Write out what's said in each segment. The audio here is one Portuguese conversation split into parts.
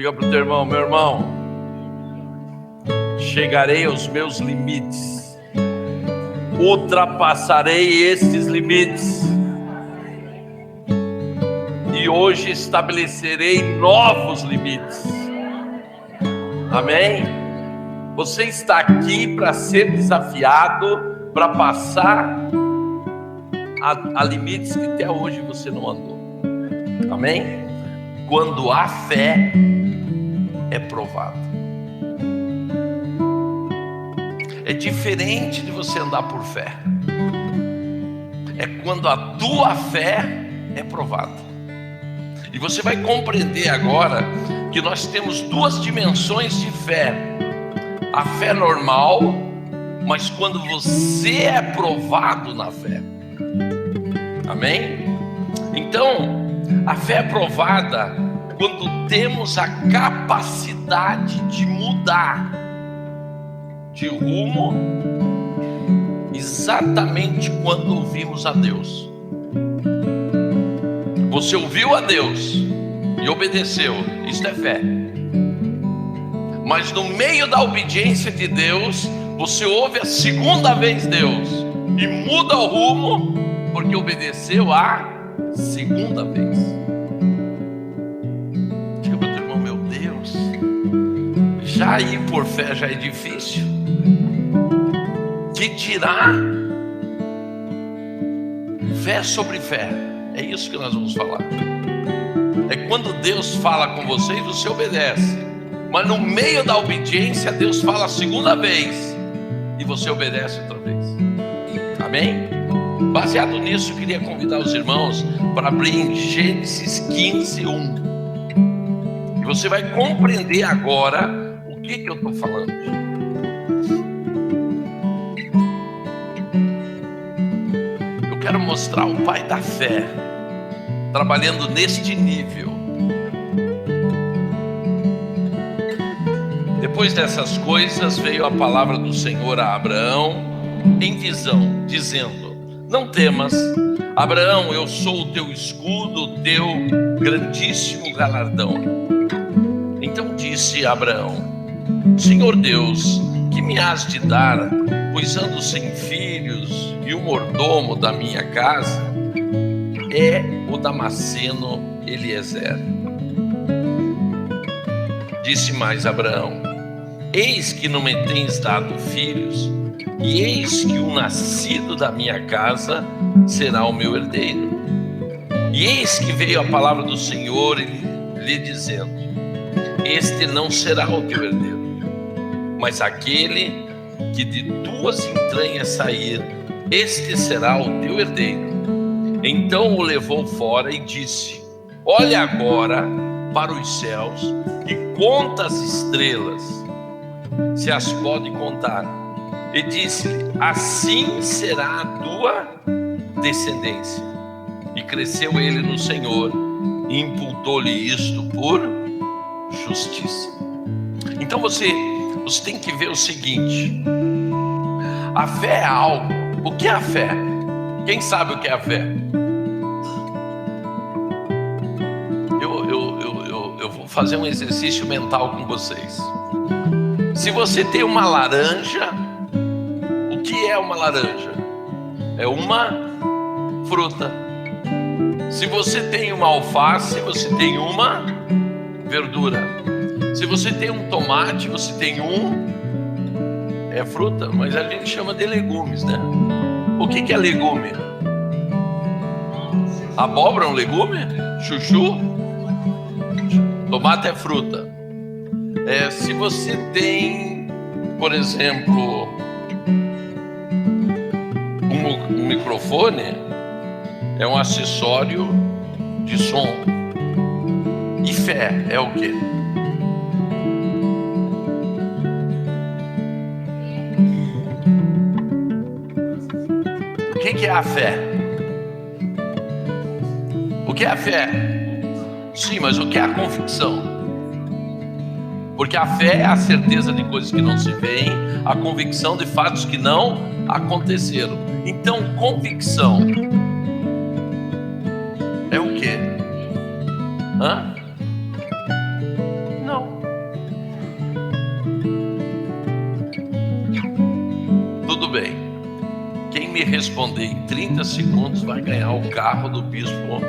Diga para o teu irmão: meu irmão, chegarei aos meus limites, ultrapassarei estes limites, e hoje estabelecerei novos limites. Amém? Você está aqui para ser desafiado, para passar a limites que até hoje você não andou. Amém? Quando a fé é provada. É diferente de você andar por fé. É quando a tua fé é provada. E você vai compreender agora que nós temos duas dimensões de fé. A fé normal, mas quando você é provado na fé. Amém? Então, a fé é provada quando temos a capacidade de mudar de rumo exatamente quando ouvimos a Deus. Você ouviu a Deus e obedeceu, isso é fé. Mas no meio da obediência de Deus, você ouve a segunda vez Deus e muda o rumo porque obedeceu a segunda vez. Diga para o teu irmão: meu Deus, já ir por fé já é difícil, que tirar fé sobre fé. É isso que nós vamos falar. É quando Deus fala com você e você obedece, mas no meio da obediência Deus fala a segunda vez e você obedece outra vez. Amém? Baseado nisso, eu queria convidar os irmãos para abrir em Gênesis 15:1. E você vai compreender agora o que eu estou falando. Eu quero mostrar o pai da fé trabalhando neste nível. Depois dessas coisas, veio a palavra do Senhor a Abraão em visão, dizendo: não temas, Abraão, eu sou o teu escudo, o teu grandíssimo galardão. Então disse Abraão: Senhor Deus, que me has de dar, pois ando sem filhos, e o mordomo da minha casa é o Damasceno Eliezer. Disse mais Abraão: eis que não me tens dado filhos, e eis que o nascido da minha casa será o meu herdeiro. E eis que veio a palavra do Senhor lhe dizendo: este não será o teu herdeiro, mas aquele que de tuas entranhas sair, este será o teu herdeiro. Então o levou fora e disse: olha agora para os céus e conta as estrelas, se as pode contar. E disse-lhe: assim será a tua descendência. E cresceu ele no Senhor e imputou-lhe isto por justiça. Então você tem que ver o seguinte: a fé é algo. O que é a fé? Quem sabe o que é a fé? Eu vou fazer um exercício mental com vocês. Se você tem uma laranja, o que é uma laranja? É uma fruta. Se você tem uma alface, você tem uma verdura. Se você tem um tomate, você tem é fruta, mas a gente chama de legumes, né? O que é legume? Abóbora é um legume? Chuchu? Tomate é fruta. Se você tem, por exemplo, um microfone, é um acessório de som. E fé é o quê? O que é a fé? O que é a fé? Sim, mas o que é a convicção? Porque a fé é a certeza de coisas que não se veem, a convicção de fatos que não aconteceram. Então, convicção é o quê? me responder em 30 segundos, vai ganhar o carro do bispo.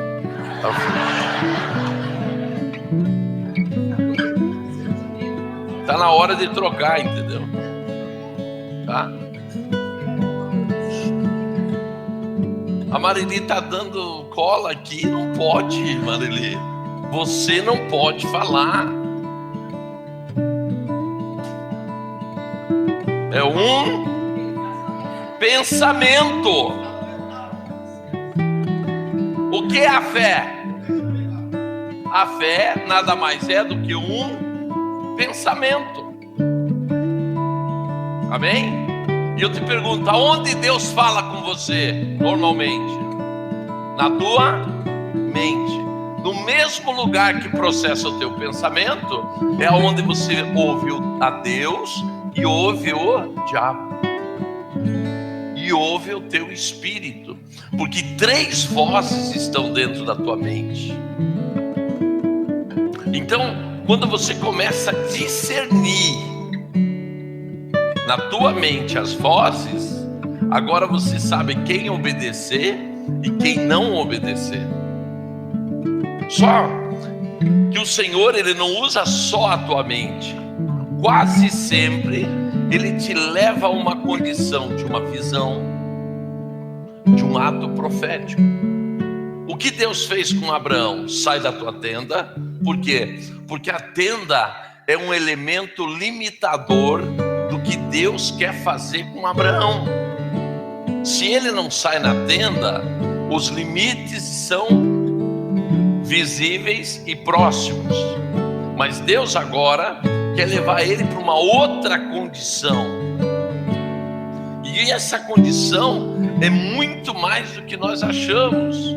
Tá na hora de trocar, entendeu? Tá? A Marili tá dando cola aqui, não pode, Marili. Você não pode falar. É um pensamento. O que é a fé? A fé nada mais é do que um pensamento. Amém? E eu te pergunto, aonde Deus fala com você normalmente? Na tua mente. No mesmo lugar que processa o teu pensamento, é onde você ouve a Deus e ouve o diabo. E ouve o teu espírito. Porque 3 vozes estão dentro da tua mente. Então, quando você começa a discernir na tua mente as vozes, agora você sabe quem obedecer e quem não obedecer. Só que o Senhor, Ele não usa só a tua mente. Quase sempre Ele te leva a uma condição de uma visão, de um ato profético. O que Deus fez com Abraão? Sai da tua tenda. Por quê? Porque a tenda é um elemento limitador do que Deus quer fazer com Abraão. Se ele não sai na tenda, os limites são visíveis e próximos. Mas Deus agora quer levar ele para uma outra condição. E essa condição é muito mais do que nós achamos.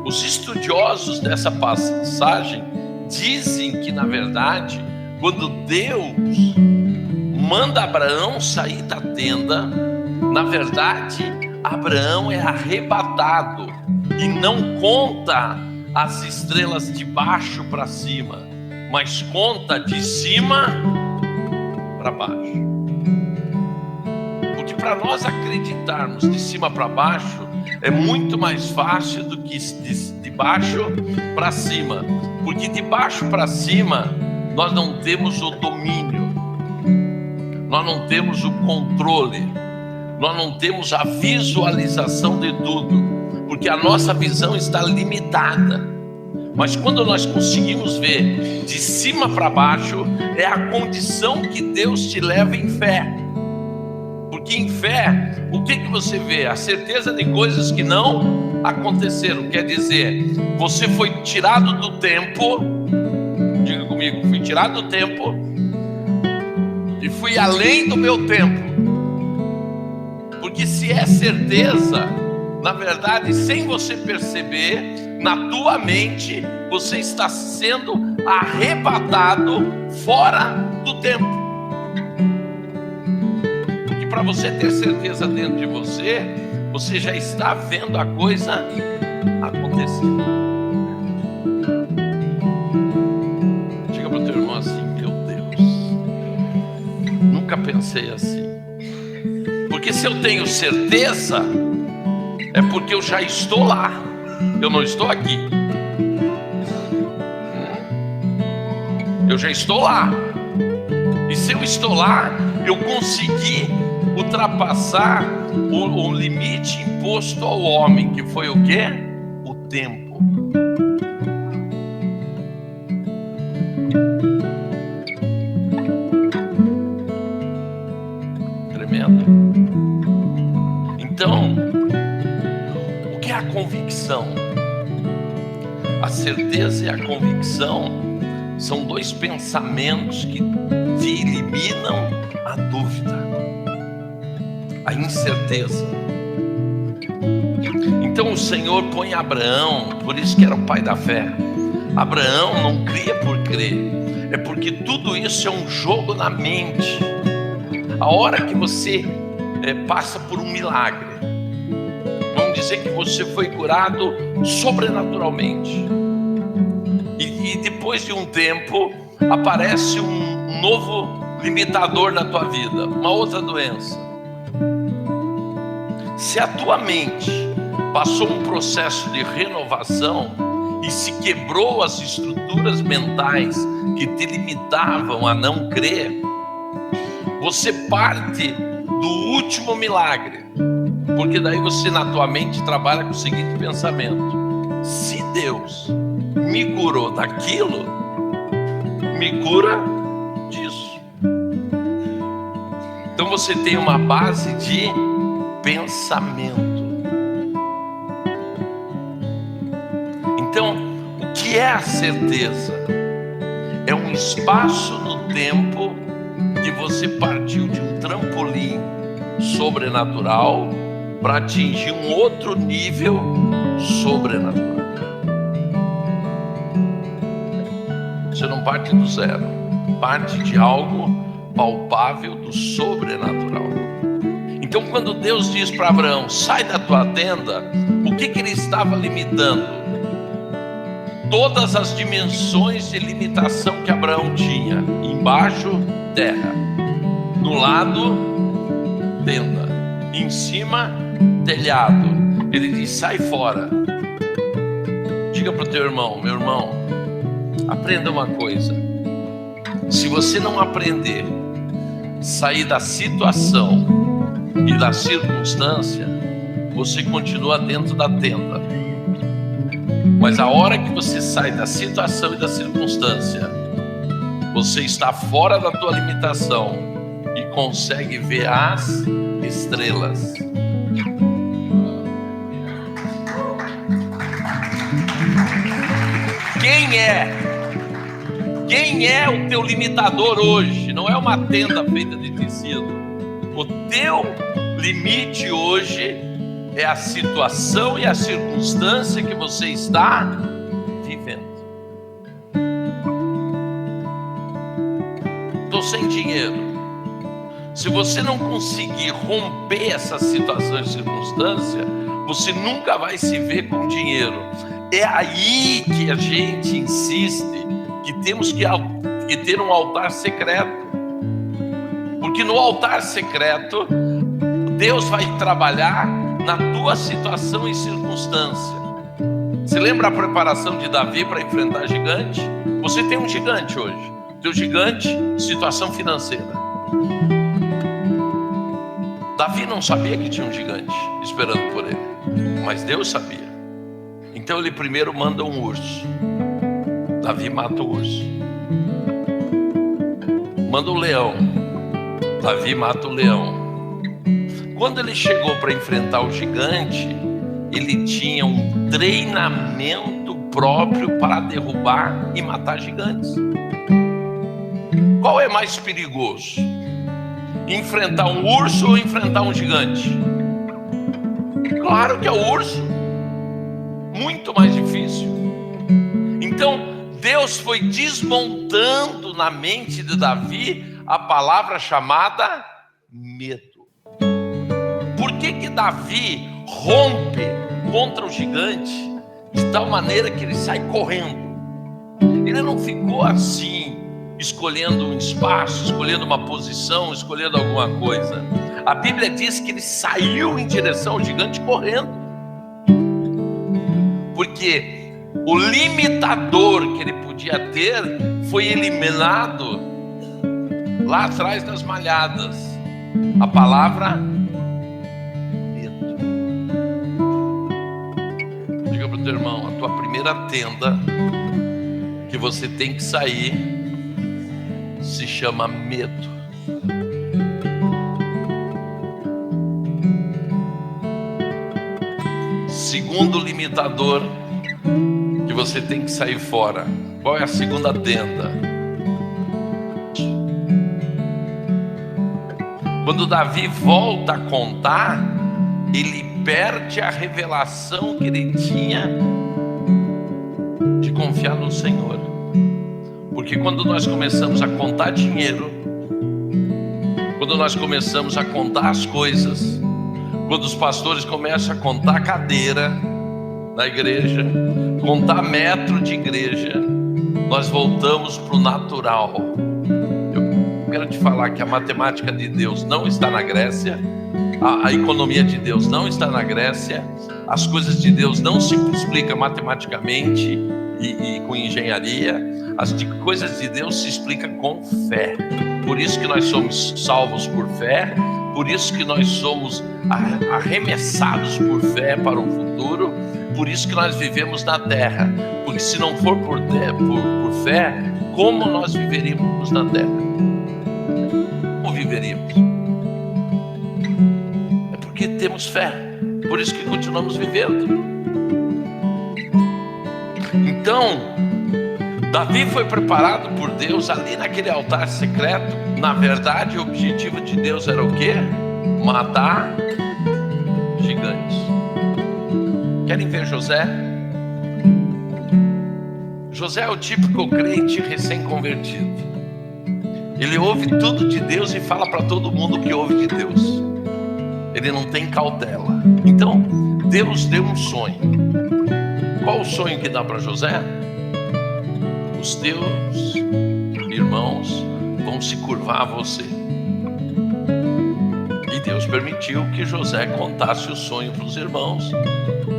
Os estudiosos dessa passagem dizem que, na verdade, quando Deus manda Abraão sair da tenda, na verdade, Abraão é arrebatado e não conta as estrelas de baixo para cima, mas conta de cima para baixo. Porque para nós acreditarmos de cima para baixo é muito mais fácil do que de baixo para cima, porque de baixo para cima nós não temos o domínio, nós não temos o controle, nós não temos a visualização de tudo, porque a nossa visão está limitada. Mas quando nós conseguimos ver de cima para baixo, é a condição que Deus te leva em fé. Porque em fé, o que você vê? A certeza de coisas que não aconteceram. Quer dizer, você foi tirado do tempo. Diga comigo, fui tirado do tempo e fui além do meu tempo. Porque se é certeza, na verdade, sem você perceber, na tua mente, você está sendo arrebatado fora do tempo. Porque para você ter certeza dentro de você, você já está vendo a coisa acontecer. Diga para o teu irmão assim: meu Deus, nunca pensei assim. Porque se eu tenho certeza, é porque eu já estou lá. Eu não estou aqui. Eu já estou lá. E se eu estou lá, eu consegui ultrapassar o limite imposto ao homem, que foi o quê? O tempo. Tremendo. Então, o que é a convicção? A certeza e a convicção são 2 pensamentos que te eliminam a dúvida, a incerteza. Então o Senhor põe Abraão, por isso que era o pai da fé. Abraão não cria por crer, é porque tudo isso é um jogo na mente. A hora que você passa por um milagre, vamos dizer que você foi curado sobrenaturalmente, e depois de um tempo aparece um novo limitador na tua vida, uma outra doença. Se a tua mente passou um processo de renovação e se quebrou as estruturas mentais que te limitavam a não crer, você parte do último milagre, porque daí você na tua mente trabalha com o seguinte pensamento: se Deus me curou daquilo, me cura disso. Então você tem uma base de pensamento. Então, o que é a certeza? É um espaço no tempo que você partiu de um trampolim sobrenatural para atingir um outro nível sobrenatural. Você não parte do zero, parte de algo palpável do sobrenatural. Então, quando Deus diz para Abraão: sai da tua tenda, o que ele estava limitando? Todas as dimensões de limitação que Abraão tinha. Embaixo, terra. No lado, tenda. Em cima, telhado. Ele diz: sai fora. Diga para o teu irmão: meu irmão, aprenda uma coisa. Se você não aprender a sair da situação e da circunstância, você continua dentro da tenda. Mas a hora que você sai da situação e da circunstância, você está fora da tua limitação e consegue ver as estrelas. Quem é o teu limitador hoje? Não é uma tenda feita de tecido. O teu limite hoje é a situação e a circunstância que você está vivendo. Estou sem dinheiro. Se você não conseguir romper essa situação e circunstância, você nunca vai se ver com dinheiro. É aí que a gente insiste que temos que ter um altar secreto. Porque no altar secreto, Deus vai trabalhar na tua situação e circunstância. Você lembra a preparação de Davi para enfrentar gigante? Você tem um gigante hoje. Teu gigante, situação financeira. Davi não sabia que tinha um gigante esperando por ele, mas Deus sabia. Então ele primeiro manda um urso. Davi mata o urso. Manda o leão. Davi mata o leão. Quando ele chegou para enfrentar o gigante, ele tinha um treinamento próprio para derrubar e matar gigantes. Qual é mais perigoso? Enfrentar um urso ou enfrentar um gigante? Claro que é o urso. Muito mais difícil. Então, Deus foi desmontando na mente de Davi a palavra chamada medo. Por que Davi rompe contra o gigante de tal maneira que ele sai correndo? Ele não ficou assim, escolhendo um espaço, escolhendo uma posição, escolhendo alguma coisa. A Bíblia diz que ele saiu em direção ao gigante correndo. Porque o limitador que ele podia ter foi eliminado lá atrás das malhadas. A palavra medo. Diga para o teu irmão: a tua primeira tenda que você tem que sair se chama medo. Segundo limitador que você tem que sair fora. Qual é a segunda tenda? Quando Davi volta a contar, ele perde a revelação que ele tinha de confiar no Senhor. Porque quando nós começamos a contar dinheiro, quando nós começamos a contar as coisas, quando os pastores começam a contar cadeira na igreja, contar metro de igreja, nós voltamos para o natural. Eu quero te falar que a matemática de Deus não está na Grécia, a economia de Deus não está na Grécia, as coisas de Deus não se explicam matematicamente e com engenharia. As coisas de Deus se explicam com fé. Por isso que nós somos salvos por fé, por isso que nós somos arremessados por fé para o futuro, por isso que nós vivemos na terra. Porque se não for por fé, como nós viveríamos na terra? Como viveríamos? É porque temos fé, por isso que continuamos vivendo. Então, Davi foi preparado por Deus ali naquele altar secreto. Na verdade, o objetivo de Deus era o quê? Matar gigantes. Querem ver José? José é o típico crente recém-convertido. Ele ouve tudo de Deus e fala para todo mundo que ouve de Deus. Ele não tem cautela. Então, Deus deu um sonho. Qual o sonho que dá para José? Os teus irmãos vão se curvar a você. E Deus permitiu que José contasse o sonho para os irmãos.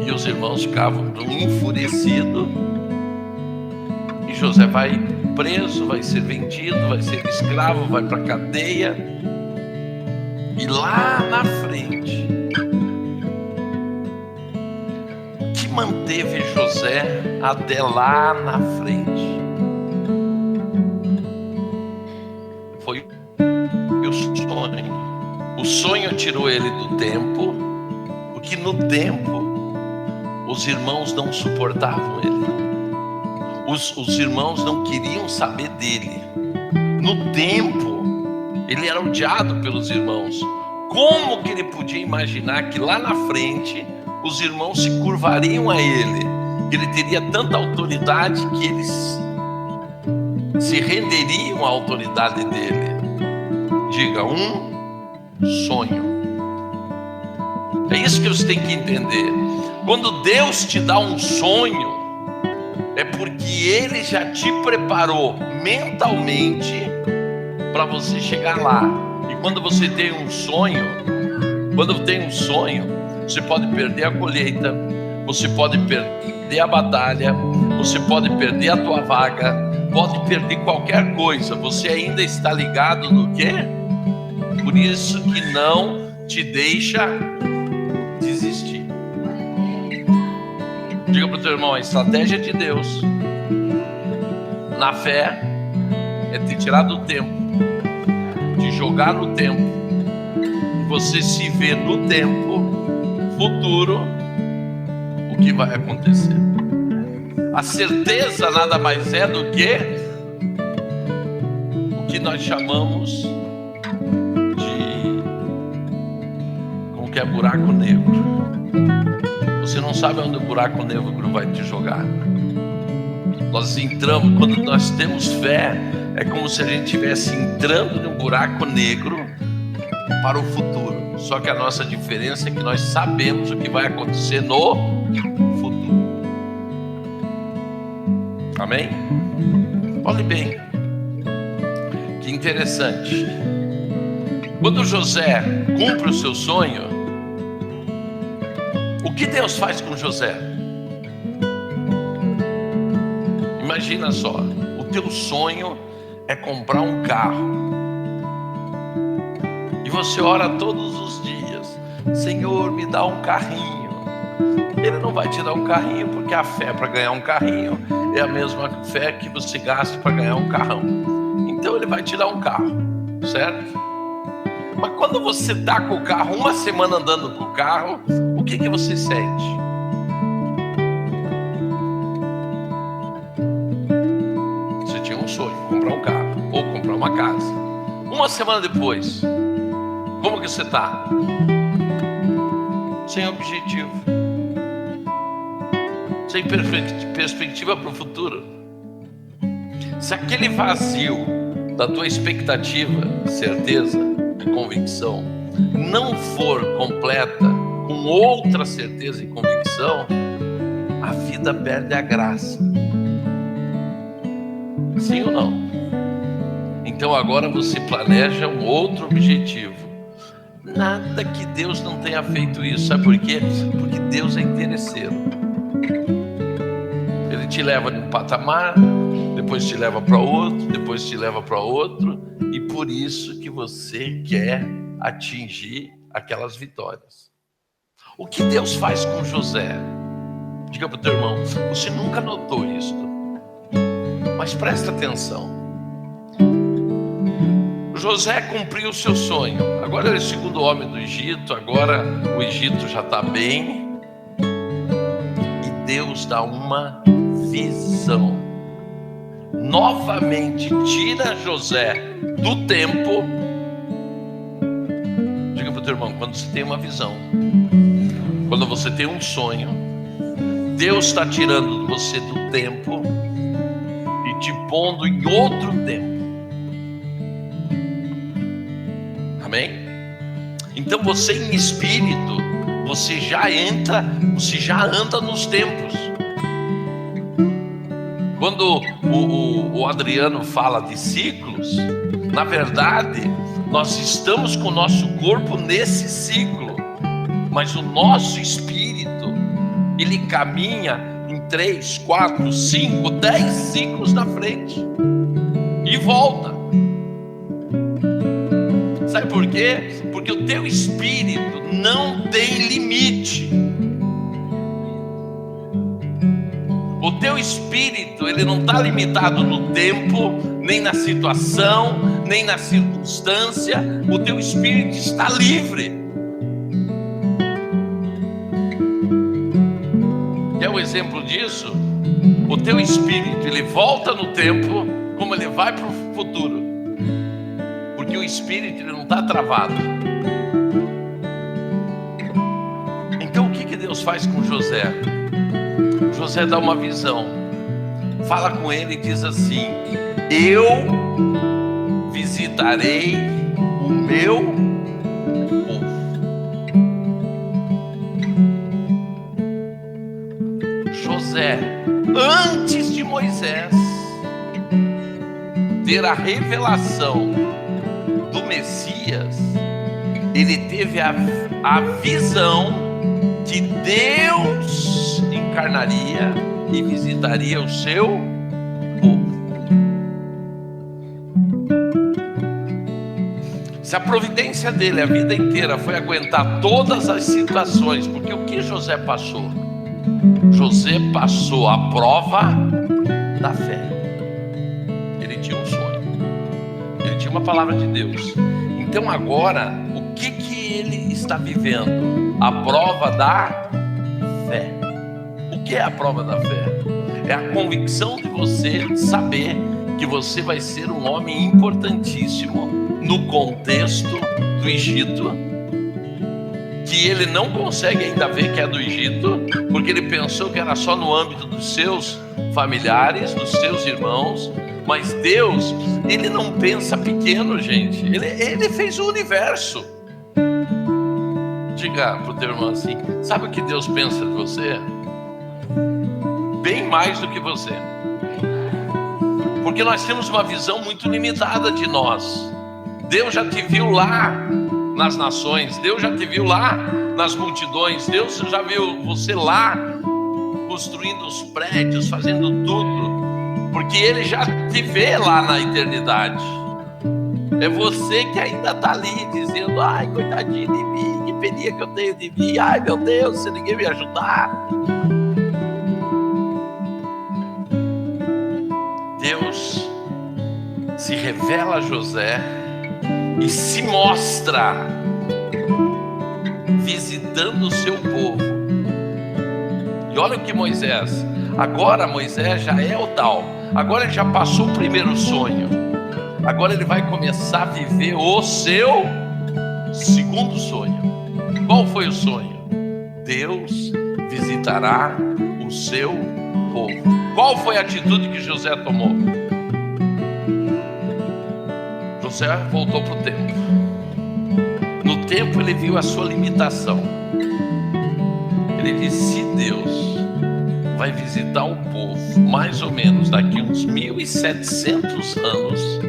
E os irmãos ficavam enfurecidos. E José vai preso, vai ser vendido, vai ser escravo, vai para a cadeia. E lá na frente, o que manteve José até lá na frente foi o sonho. O sonho tirou ele do tempo, porque no tempo os irmãos não suportavam ele. Os irmãos não queriam saber dele. No tempo, ele era odiado pelos irmãos. Como que ele podia imaginar que lá na frente os irmãos se curvariam a ele? Que ele teria tanta autoridade que eles se renderiam à autoridade dele. Diga, um sonho. É isso que você tem que entender. Quando Deus te dá um sonho, é porque Ele já te preparou mentalmente para você chegar lá. E quando você tem um sonho, você pode perder a colheita, você pode perder a batalha, você pode perder a tua vaga, pode perder qualquer coisa. Você ainda está ligado no quê? Por isso que não te deixa desistir. Diga para o teu irmão, a estratégia de Deus na fé é te tirar do tempo, te jogar no tempo, e você se vê no tempo futuro o que vai acontecer. A certeza nada mais é do que o que nós chamamos de, como que é, buraco negro. Você não sabe onde o buraco negro vai te jogar. Nós entramos, quando nós temos fé, é como se a gente estivesse entrando num buraco negro para o futuro. Só que a nossa diferença é que nós sabemos o que vai acontecer no futuro. Amém? Olhe bem, que interessante. Quando José cumpre o seu sonho, o que Deus faz com José? Imagina só, o teu sonho é comprar um carro. E você ora todos os dias, Senhor, me dá um carrinho. Ele não vai te dar um carrinho, porque a fé para ganhar um carrinho é a mesma fé que você gasta para ganhar um carrão. Então ele vai te dar um carro, certo? Mas quando você está com o carro, uma semana andando com o carro, o que você sente? Você tinha um sonho, comprar um carro ou comprar uma casa. Uma semana depois, como que você está? Sem objetivo, sem perspectiva para o futuro. Se aquele vazio da tua expectativa, certeza e convicção não for completa com outra certeza e convicção, a vida perde a graça. Sim ou não? Então agora você planeja um outro objetivo. Nada que Deus não tenha feito isso. Sabe por quê? Porque Deus é interesseiro. Ele te leva de um patamar, depois te leva para outro, depois te leva para outro, e por isso que você quer atingir aquelas vitórias. O que Deus faz com José? Diga para o teu irmão, você nunca notou isso, mas presta atenção. José cumpriu o seu sonho. Agora ele é o segundo homem do Egito, agora o Egito já está bem. E Deus dá uma visão. Novamente tira José do tempo. Diga para o teu irmão, quando você tem uma visão, quando você tem um sonho, Deus está tirando você do tempo e te pondo em outro tempo. Amém? Então você em espírito, você já entra, você já anda nos tempos. Quando o Adriano fala de ciclos, na verdade, nós estamos com o nosso corpo nesse ciclo, mas o nosso espírito, ele caminha em 3, 4, 5, 10 ciclos na frente e volta. Sabe por quê? Porque o teu espírito não tem limite. O teu espírito, ele não está limitado no tempo, nem na situação, nem na circunstância. O teu espírito está livre. Quer um exemplo disso? O teu espírito, ele volta no tempo, como ele vai para o futuro. Porque o espírito, ele não está travado. Então o que Deus faz com José? José dá uma visão, fala com ele e diz assim: eu visitarei o meu povo. José, antes de Moisés ter a revelação do Messias, ele teve a visão que Deus encarnaria e visitaria o seu povo. Se a providência dele a vida inteira foi aguentar todas as situações, porque o que José passou? José passou a prova da fé. Ele tinha um sonho, ele tinha uma palavra de Deus. Então agora, o que ele está vivendo? A prova da fé. O que é a prova da fé? É a convicção de você saber que você vai ser um homem importantíssimo no contexto do Egito, que ele não consegue ainda ver que é do Egito, porque ele pensou que era só no âmbito dos seus familiares, dos seus irmãos. Mas Deus, ele não pensa pequeno, gente. Ele fez o universo. Diga para o teu irmão assim: sabe o que Deus pensa de você? Bem mais do que você. Porque nós temos uma visão muito limitada de nós. Deus já te viu lá nas nações, Deus já te viu lá nas multidões, Deus já viu você lá construindo os prédios, fazendo tudo, porque Ele já te vê lá na eternidade. É você que ainda está ali dizendo: ai, coitadinho de mim, que penia que eu tenho de mim, ai meu Deus, se ninguém me ajudar. Deus se revela a José e se mostra visitando o seu povo. E olha o que Moisés, agora Moisés já é o tal, agora ele já passou o primeiro sonho, agora ele vai começar a viver o seu segundo sonho. Qual foi o sonho? Deus visitará o seu povo. Qual foi a atitude que José tomou? José voltou para o tempo. No tempo ele viu a sua limitação. Ele disse: se Deus vai visitar o povo mais ou menos daqui uns 1700 anos,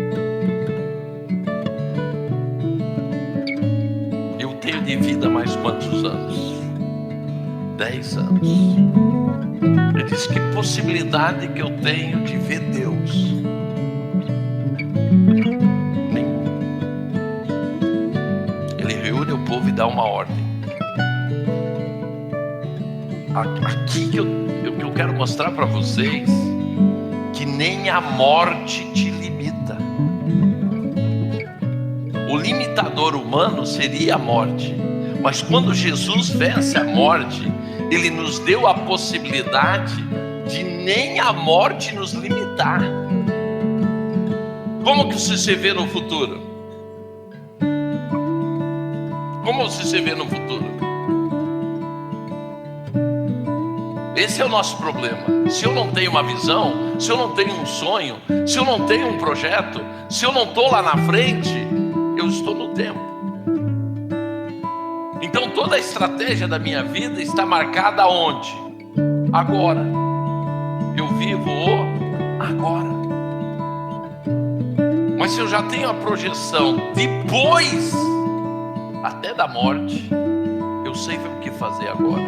quantos anos? 10 anos. Ele disse: que possibilidade que eu tenho de ver Deus? Nenhuma. Ele reúne o povo e dá uma ordem. Aqui que eu quero mostrar para vocês que nem a morte te limita. O limitador humano seria a morte, mas quando Jesus vence a morte, Ele nos deu a possibilidade de nem a morte nos limitar. Como que você se vê no futuro? Como você se vê no futuro? Esse é o nosso problema. Se eu não tenho uma visão, se eu não tenho um sonho, se eu não tenho um projeto, se eu não estou lá na frente, eu estou no tempo. Então toda a estratégia da minha vida está marcada onde? Agora. Eu vivo o agora. Mas se eu já tenho a projeção depois até da morte, eu sei o que fazer agora.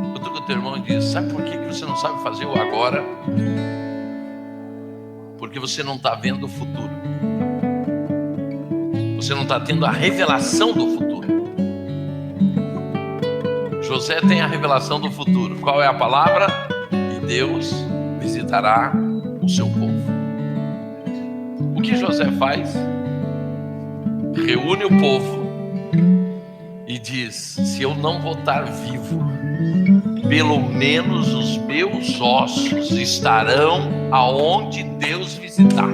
Eu estou com o teu irmão e diz: sabe por que você não sabe fazer o agora? Porque você não está vendo o futuro. Você não está tendo a revelação do futuro. José tem a revelação do futuro. Qual é a palavra? E Deus visitará o seu povo. O que José faz? Reúne o povo e diz: se eu não vou estar vivo, pelo menos os meus ossos estarão aonde Deus visitar.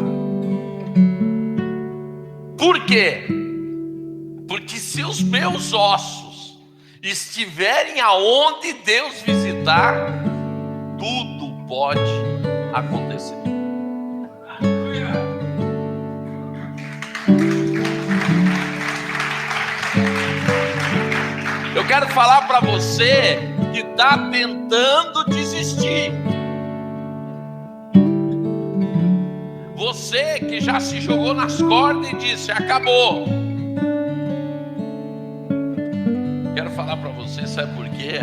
Por quê? Porque se os meus ossos estiverem aonde Deus visitar, tudo pode acontecer. Eu quero falar para você que está tentando desistir. Você que já se jogou nas cordas e disse: acabou. Quero falar para você, sabe por quê?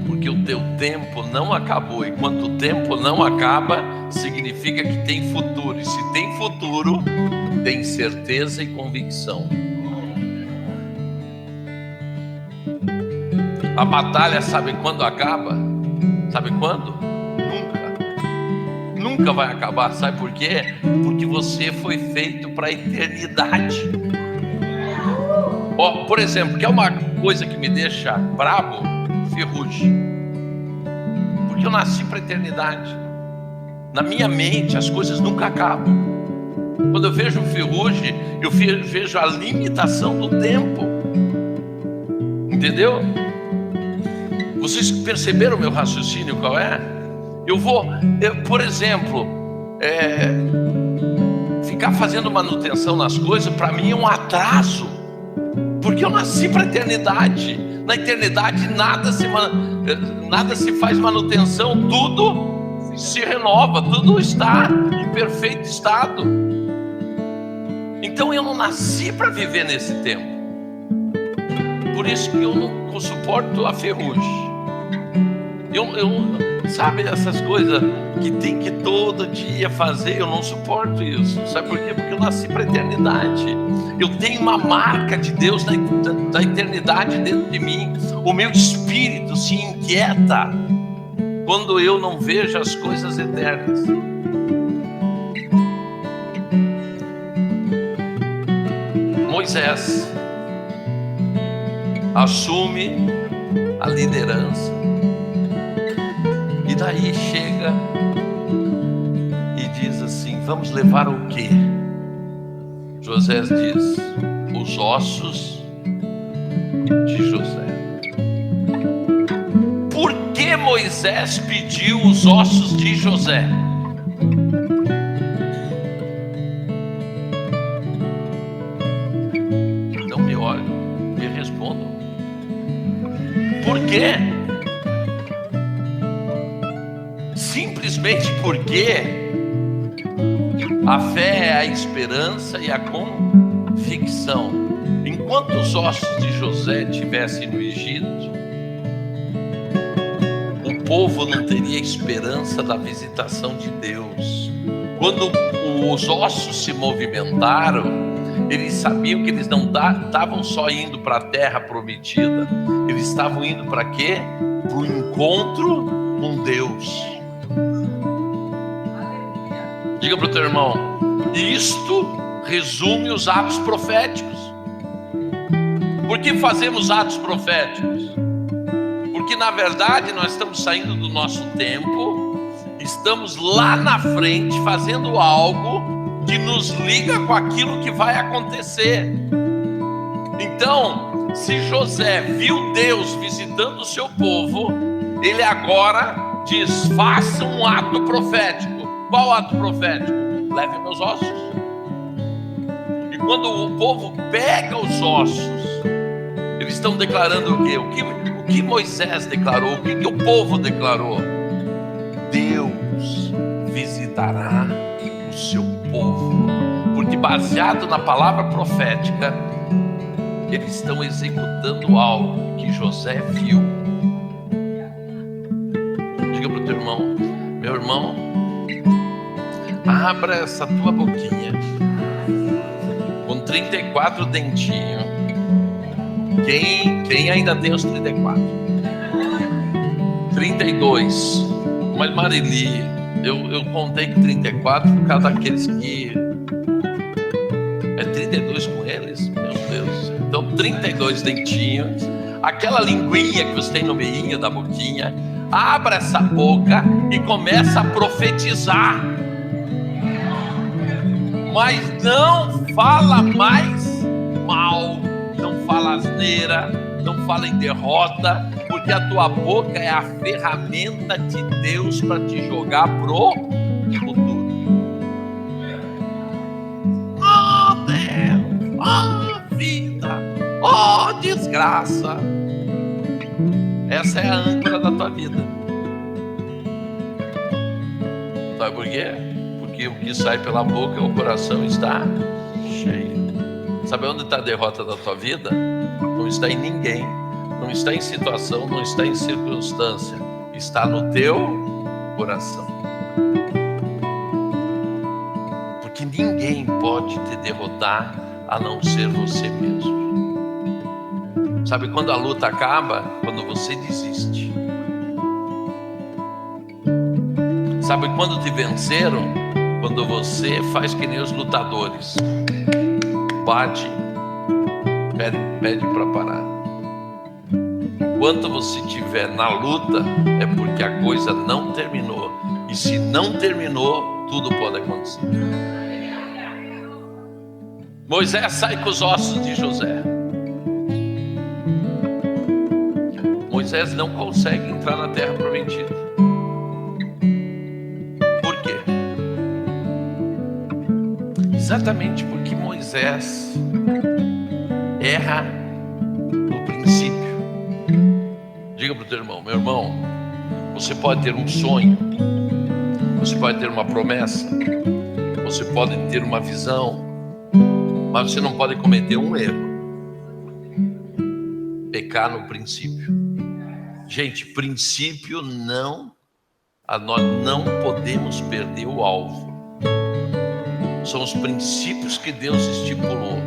Porque o teu tempo não acabou. E quando o tempo não acaba, significa que tem futuro. E se tem futuro, tem certeza e convicção. A batalha, sabe quando acaba? Sabe quando? Nunca vai acabar. Sabe por quê? Porque você foi feito para a eternidade. Por exemplo, que é uma coisa que me deixa brabo? Ferrugem. Porque eu nasci para a eternidade. Na minha mente as coisas nunca acabam. Quando eu vejo ferrugem, eu vejo a limitação do tempo. Entendeu? Vocês perceberam o meu raciocínio qual é? Por exemplo, ficar fazendo manutenção nas coisas, para mim é um atraso, porque eu nasci para a eternidade. Na eternidade nada se faz manutenção, tudo se renova, tudo está em perfeito estado. Então eu não nasci para viver nesse tempo. Por isso que eu não suporto a ferrugem. Sabe, essas coisas que tem que todo dia fazer, eu não suporto isso. Sabe por quê? Porque eu nasci para a eternidade. Eu tenho uma marca de Deus da eternidade dentro de mim. O meu espírito se inquieta quando eu não vejo as coisas eternas. Moisés assume a liderança. E daí chega e diz assim: vamos levar o quê? José diz: os ossos de José. Por que Moisés pediu os ossos de José? Não me olhem, me respondam. Por quê? Simplesmente porque a fé é a esperança e a convicção. enquanto os ossos de José estivessem no Egito, o povo não teria esperança da visitação de Deus. Quando os ossos se movimentaram, eles sabiam que eles não estavam só indo para a terra prometida, eles estavam indo para quê? Para o encontro com Deus. Diga para o teu irmão, isto resume os atos proféticos. Por que fazemos atos proféticos? Porque na verdade nós estamos saindo do nosso tempo, estamos lá na frente fazendo algo que nos liga com aquilo que vai acontecer. Então, se José viu Deus visitando o seu povo, ele agora diz: faça um ato profético. Qual ato profético? Leve meus ossos. E quando o povo pega os ossos, eles estão declarando o quê? O que Moisés declarou? O que o povo declarou? Deus visitará o seu povo. Porque baseado na palavra profética, eles estão executando algo que José viu. Diga para o teu irmão: meu irmão, abra essa tua boquinha com 34 dentinhos. Quem ainda tem os 34? 32. Mas Marili, eu contei que 34 por causa daqueles que... É 32 com eles? Meu Deus. Então 32 dentinhos. Aquela linguinha que você tem no meio da boquinha. Abra essa boca e começa a profetizar. Mas não fala mais mal, não fala asneira, não fala em derrota, porque a tua boca é a ferramenta de Deus para te jogar pro futuro. Oh Deus, oh vida, oh desgraça. Essa é a âncora da tua vida. Sabe por quê? Porque o que sai pela boca, o coração está cheio. Sabe onde está a derrota da tua vida? Não está em ninguém, não está em situação, não está em circunstância. Está no teu coração. Porque ninguém pode te derrotar a não ser você mesmo. Sabe quando a luta acaba? Quando você desiste. Sabe quando te venceram? Quando você faz que nem os lutadores. Bate, pede para parar. Enquanto você estiver na luta, é porque a coisa não terminou. E se não terminou, tudo pode acontecer. Moisés sai com os ossos de José. Moisés não consegue entrar na terra prometida. Por quê? Exatamente porque Moisés erra no princípio. Diga para o teu irmão: meu irmão, você pode ter um sonho, você pode ter uma promessa, você pode ter uma visão, mas você não pode cometer um erro: pecar no princípio. Gente, princípio não, nós não podemos perder o alvo. São os princípios que Deus estipulou.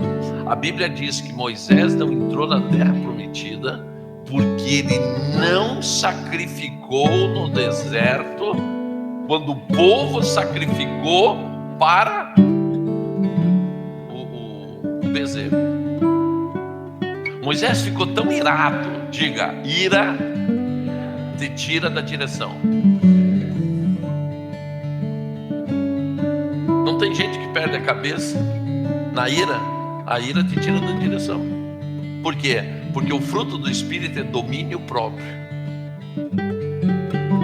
A Bíblia diz que Moisés não entrou na terra prometida porque ele não sacrificou no deserto quando o povo sacrificou para o bezerro. Moisés ficou tão irado, diga, ira te tira da direção. Não tem gente que perde a cabeça na ira, a ira te tira da direção. Por quê? Porque o fruto do Espírito é domínio próprio.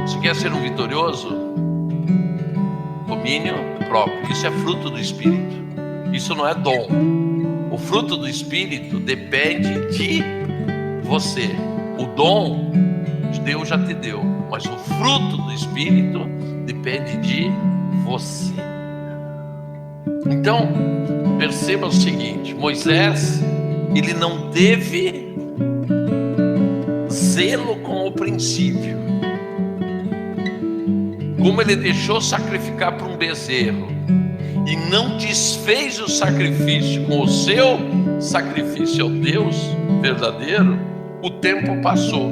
Você quer ser um vitorioso? Domínio próprio. Isso é fruto do Espírito. Isso não é dom. O fruto do Espírito depende de você. O dom Deus já te deu, mas o fruto do Espírito depende de você. Então, perceba o seguinte: Moisés ele não teve zelo com o princípio. Como ele deixou sacrificar para um bezerro e não desfez o sacrifício com o seu sacrifício ao Deus verdadeiro, o tempo passou.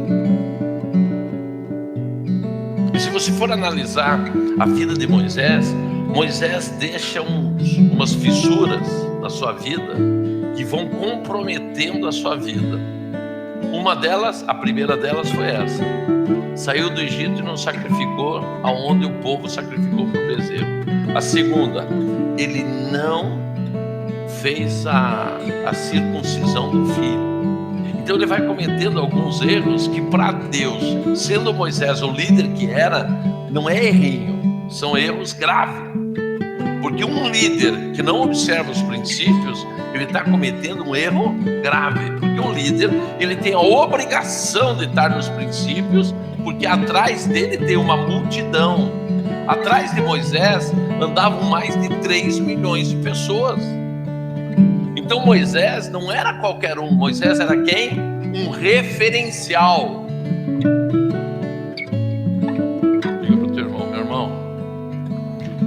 E se você for analisar a vida de Moisés, Moisés deixa umas fissuras na sua vida que vão comprometendo a sua vida. Uma delas, a primeira delas foi essa: saiu do Egito e não sacrificou aonde o povo sacrificou para o bezerro. A segunda, ele não fez a circuncisão do filho. Então ele vai cometendo alguns erros que, para Deus, sendo Moisés o líder que era, não é errinho, são erros graves. Porque um líder que não observa os princípios, ele está cometendo um erro grave. Porque um líder, ele tem a obrigação de estar nos princípios, porque atrás dele tem uma multidão. Atrás de Moisés andavam mais de 3 milhões de pessoas. Então Moisés não era qualquer um. Moisés era quem? Um referencial. Diga para o teu irmão: meu irmão,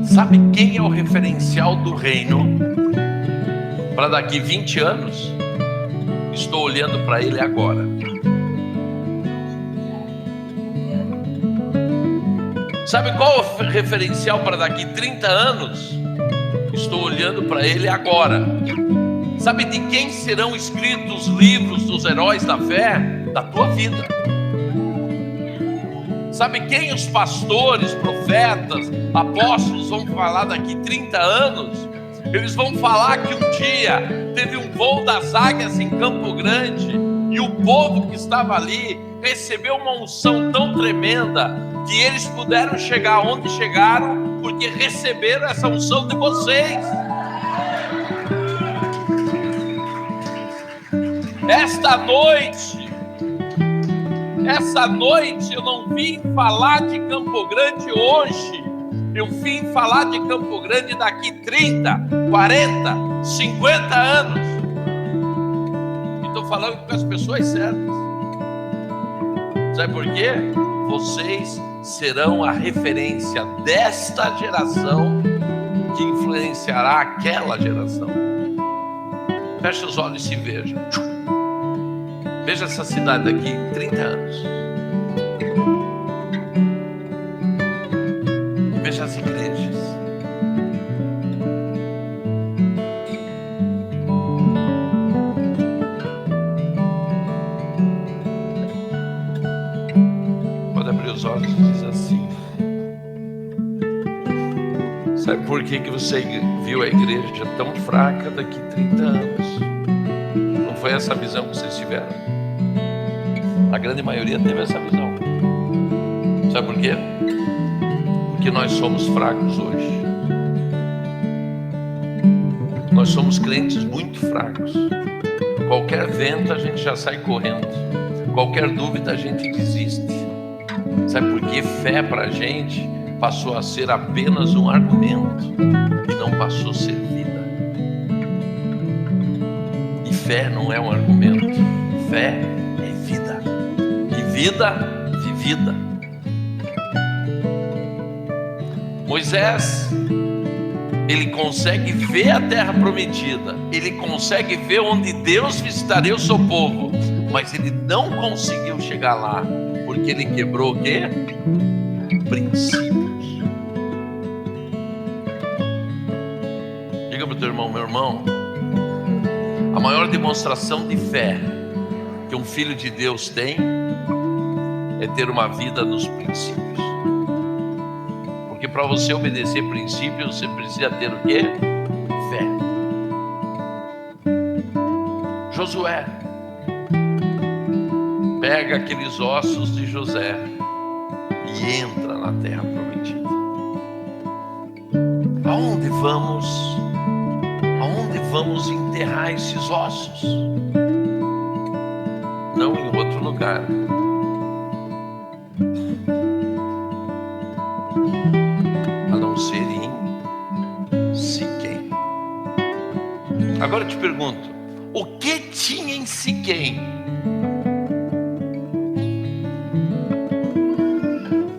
sabe quem é o referencial do reino para daqui 20 anos? Estou olhando para ele agora. Sabe qual é o referencial para daqui 30 anos? Estou olhando para ele agora. Sabe de quem serão escritos os livros dos heróis da fé? Da tua vida. Sabe quem os pastores, profetas, apóstolos vão falar daqui 30 anos? Eles vão falar que um dia teve um voo das águias em Campo Grande e o povo que estava ali recebeu uma unção tão tremenda que eles puderam chegar onde chegaram porque receberam essa unção de vocês. Essa noite eu não vim falar de Campo Grande hoje. Eu vim falar de Campo Grande daqui 30, 40, 50 anos. E estou falando com as pessoas certas. Sabe por quê? Vocês serão a referência desta geração que influenciará aquela geração. Feche os olhos e se veja. Veja essa cidade daqui 30 anos. Veja as igrejas. Pode abrir os olhos e diz assim: sabe por que você viu a igreja tão fraca daqui 30 anos? Não foi essa visão que vocês tiveram? A grande maioria teve essa visão. Sabe por quê? Porque nós somos fracos hoje. Nós somos crentes muito fracos. Qualquer vento a gente já sai correndo. Qualquer dúvida a gente desiste. Sabe por quê? Fé para a gente passou a ser apenas um argumento e não passou a ser vida. E fé não é um argumento. Fé é vida. E vida vivida. Moisés, ele consegue ver a terra prometida, ele consegue ver onde Deus visitaria o seu povo, mas ele não conseguiu chegar lá, porque ele quebrou o quê? Princípios. Diga para o teu irmão: meu irmão, a maior demonstração de fé que um filho de Deus tem é ter uma vida nos princípios. Porque para você obedecer princípios, você precisa ter o quê? Fé. Josué pega aqueles ossos de José e entra na terra prometida. Aonde vamos enterrar esses ossos? Não em outro lugar. Agora eu te pergunto, o que tinha Siquém.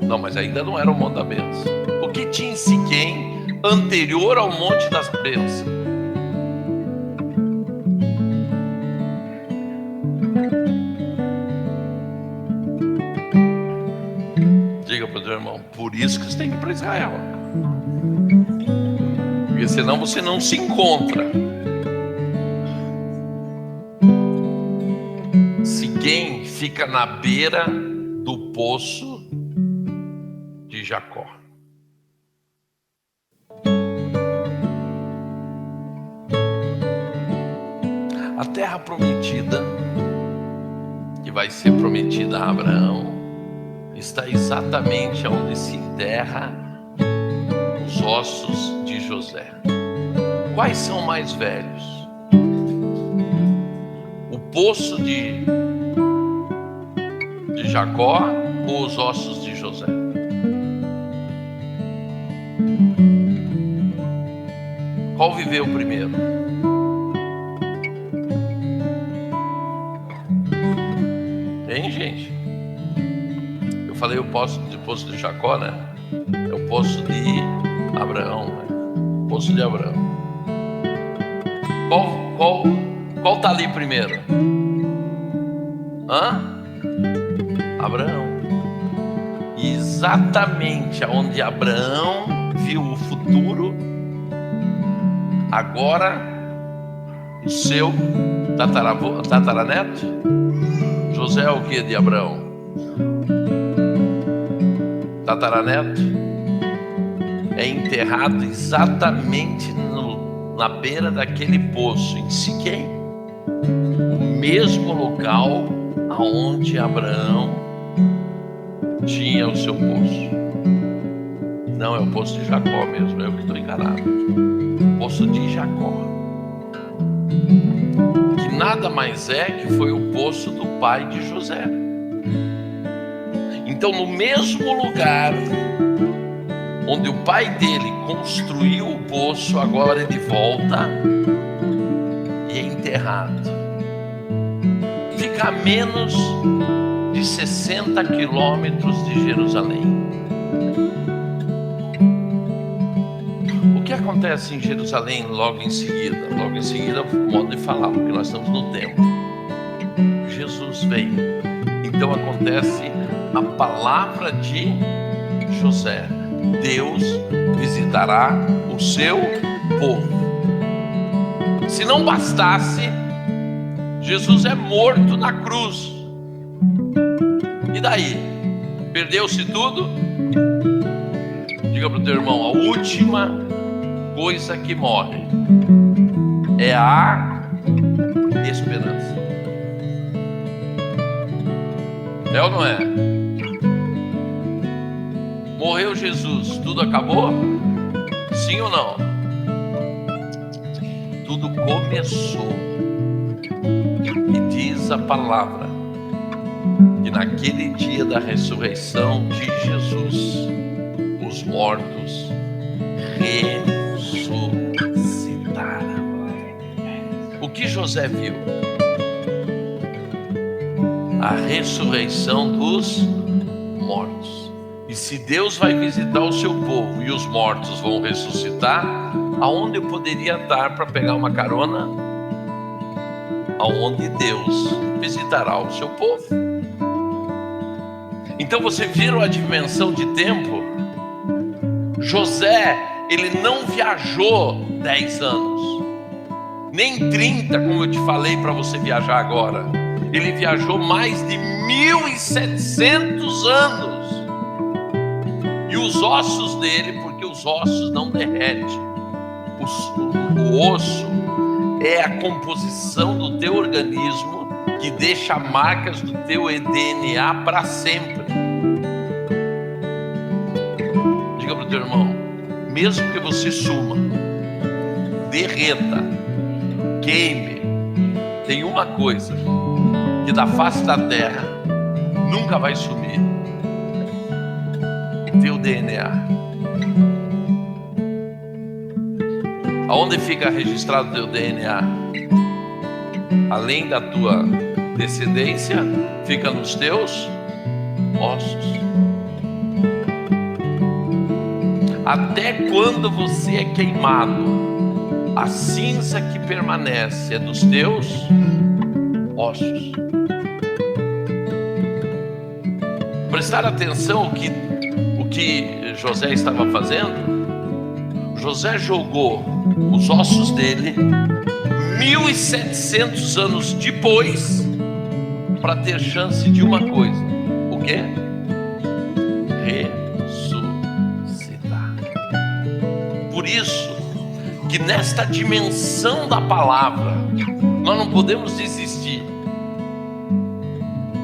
Não, mas ainda não era o monte da bênção. O que tinha em Siquém anterior ao monte das bênçãos? Diga para o teu irmão, por isso que você tem que ir para Israel. Porque senão você não se encontra. Siquém fica na beira do poço de Jacó. A terra prometida, que vai ser prometida a Abraão, está exatamente onde se enterra os ossos de José. Quais são mais velhos? O poço de Jacó ou os ossos de José? Qual viveu primeiro? Hein, gente? Eu falei o poço de Jacó, né? É o poço de Abraão, né? O poço de Abraão. Qual tá ali primeiro? Abraão. E exatamente onde Abraão viu o futuro, agora o seu tataraneto, José é o que de Abraão? Tataraneto, é enterrado exatamente na beira daquele poço, em Siquém, o mesmo local aonde Abraão tinha o seu poço. Não, é o poço de Jacó mesmo, eu que estou enganado. O poço de Jacó, que nada mais é que foi o poço do pai de José. Então, no mesmo lugar onde o pai dele construiu o poço, agora ele volta e é enterrado. Fica a menos de 60 quilômetros de Jerusalém. O que acontece em Jerusalém logo em seguida? Logo em seguida, o modo de falar, porque nós estamos no templo. Jesus veio. Então acontece a palavra de José: Deus visitará o seu povo. Se não bastasse, Jesus é morto na cruz. E daí? Perdeu-se tudo? Diga para o teu irmão, a última coisa que morre é a esperança. É ou não é? Morreu Jesus, tudo acabou? Sim ou não? Tudo começou. E diz a palavra que naquele dia da ressurreição de Jesus, os mortos ressuscitaram. O que José viu? A ressurreição dos mortos. E se Deus vai visitar o seu povo e os mortos vão ressuscitar, aonde eu poderia estar para pegar uma carona? Aonde Deus visitará o seu povo. Então você vira a dimensão de tempo. José, ele não viajou 10 anos, nem 30, como eu te falei para você viajar agora. Ele viajou mais de 1.700 anos. E os ossos dele, porque os ossos não derretem. O osso é a composição do teu organismo que deixa marcas do teu DNA para sempre. Diga para o teu irmão, mesmo que você suma, derreta, queime, tem uma coisa que da face da terra nunca vai sumir: teu DNA. Aonde fica registrado teu DNA? além da tua descendência, fica nos teus ossos. Até quando você é queimado, a cinza que permanece é dos teus ossos. Prestar atenção o que José estava fazendo. José jogou os ossos dele 1.700 anos depois para ter chance de uma coisa. O quê? Ressuscitar. Por isso que nesta dimensão da palavra nós não podemos desistir.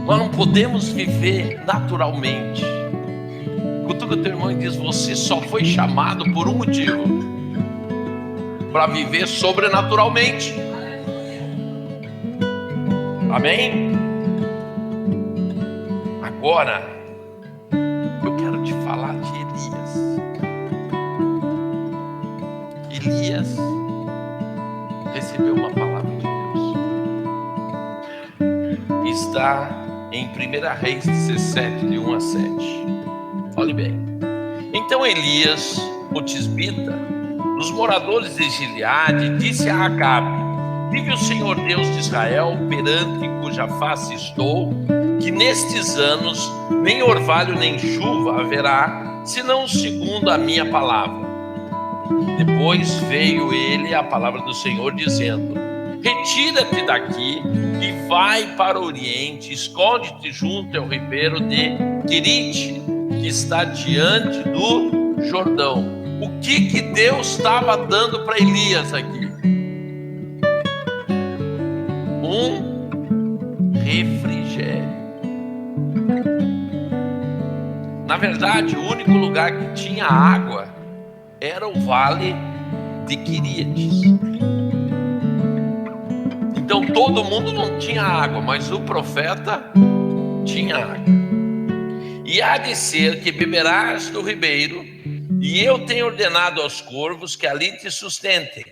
Nós não podemos viver naturalmente. Cutuca o teu irmão e diz: você só foi chamado por um motivo, para viver sobrenaturalmente. Amém? Agora eu quero te falar de Elias. Elias recebeu uma palavra de Deus. Está em 1 Reis 17, de 1 a 7. Olhe bem. Então Elias, o tisbita, dos moradores de Gileade, disse a Acabe: vive o Senhor Deus de Israel, perante cuja face estou, que nestes anos nem orvalho nem chuva haverá, senão segundo a minha palavra. Depois veio ele a palavra do Senhor, dizendo: retira-te daqui e vai para o oriente, esconde-te junto ao ribeiro de Querite, que está diante do Jordão. O que Deus estava dando para Elias aqui? Um refrigério. Na verdade, o único lugar que tinha água era o vale de Querites. Então todo mundo não tinha água, mas o profeta tinha água. E há de ser que beberás do ribeiro, e eu tenho ordenado aos corvos que ali te sustentem.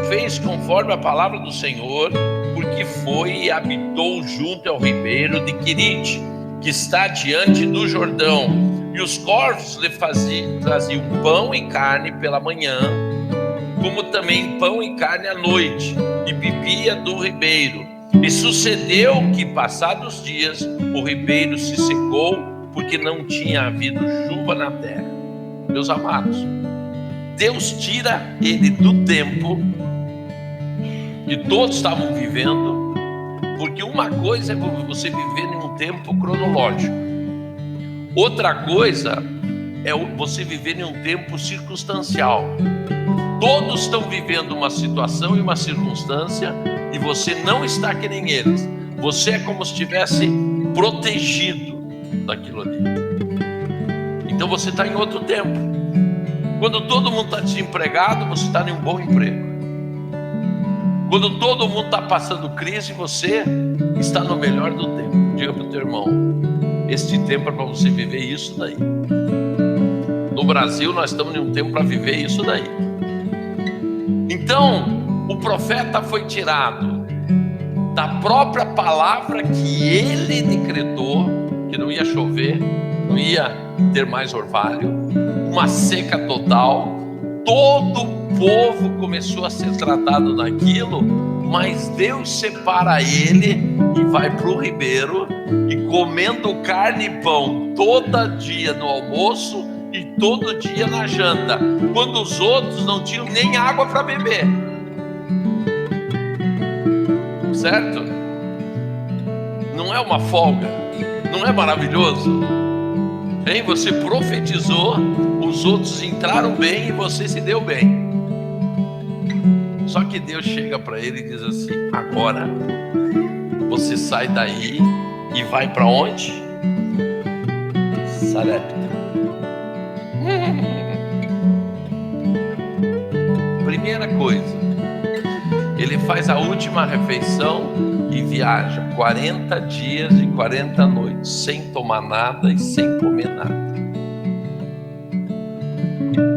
Fez conforme a palavra do Senhor, porque foi e habitou junto ao ribeiro de Querite, que está diante do Jordão. E os corvos lhe traziam pão e carne pela manhã, como também pão e carne à noite, e bebia do ribeiro. E sucedeu que, passados dias, o ribeiro se secou, porque não tinha havido chuva na terra. Meus amados, Deus tira ele do tempo que todos estavam vivendo, porque uma coisa é você viver em um tempo cronológico, outra coisa é você viver em um tempo circunstancial. Todos estão vivendo uma situação e uma circunstância, e você não está que nem eles. Você é como se estivesse protegido daquilo ali. Então você está em outro tempo. Quando todo mundo está desempregado, você está em um bom emprego. Quando todo mundo está passando crise, você está no melhor do tempo. Diga para o teu irmão: este tempo é para você viver isso daí. No Brasil nós estamos em um tempo para viver isso daí. Então o profeta foi tirado da própria palavra que ele decretou, que não ia chover, não ia ter mais orvalho, uma seca total. Todo o povo começou a ser tratado naquilo, mas Deus separa ele e vai para o ribeiro, e comendo carne e pão todo dia no almoço e todo dia na janta, quando os outros não tinham nem água para beber. Certo? Não é uma folga? Não é maravilhoso? Hein? Você profetizou, os outros entraram bem e você se deu bem. Só que Deus chega para ele e diz assim: agora você sai daí e vai para onde? Sarepta. Primeira coisa, ele faz a última refeição e viaja 40 dias e 40 noites, sem tomar nada e sem comer nada.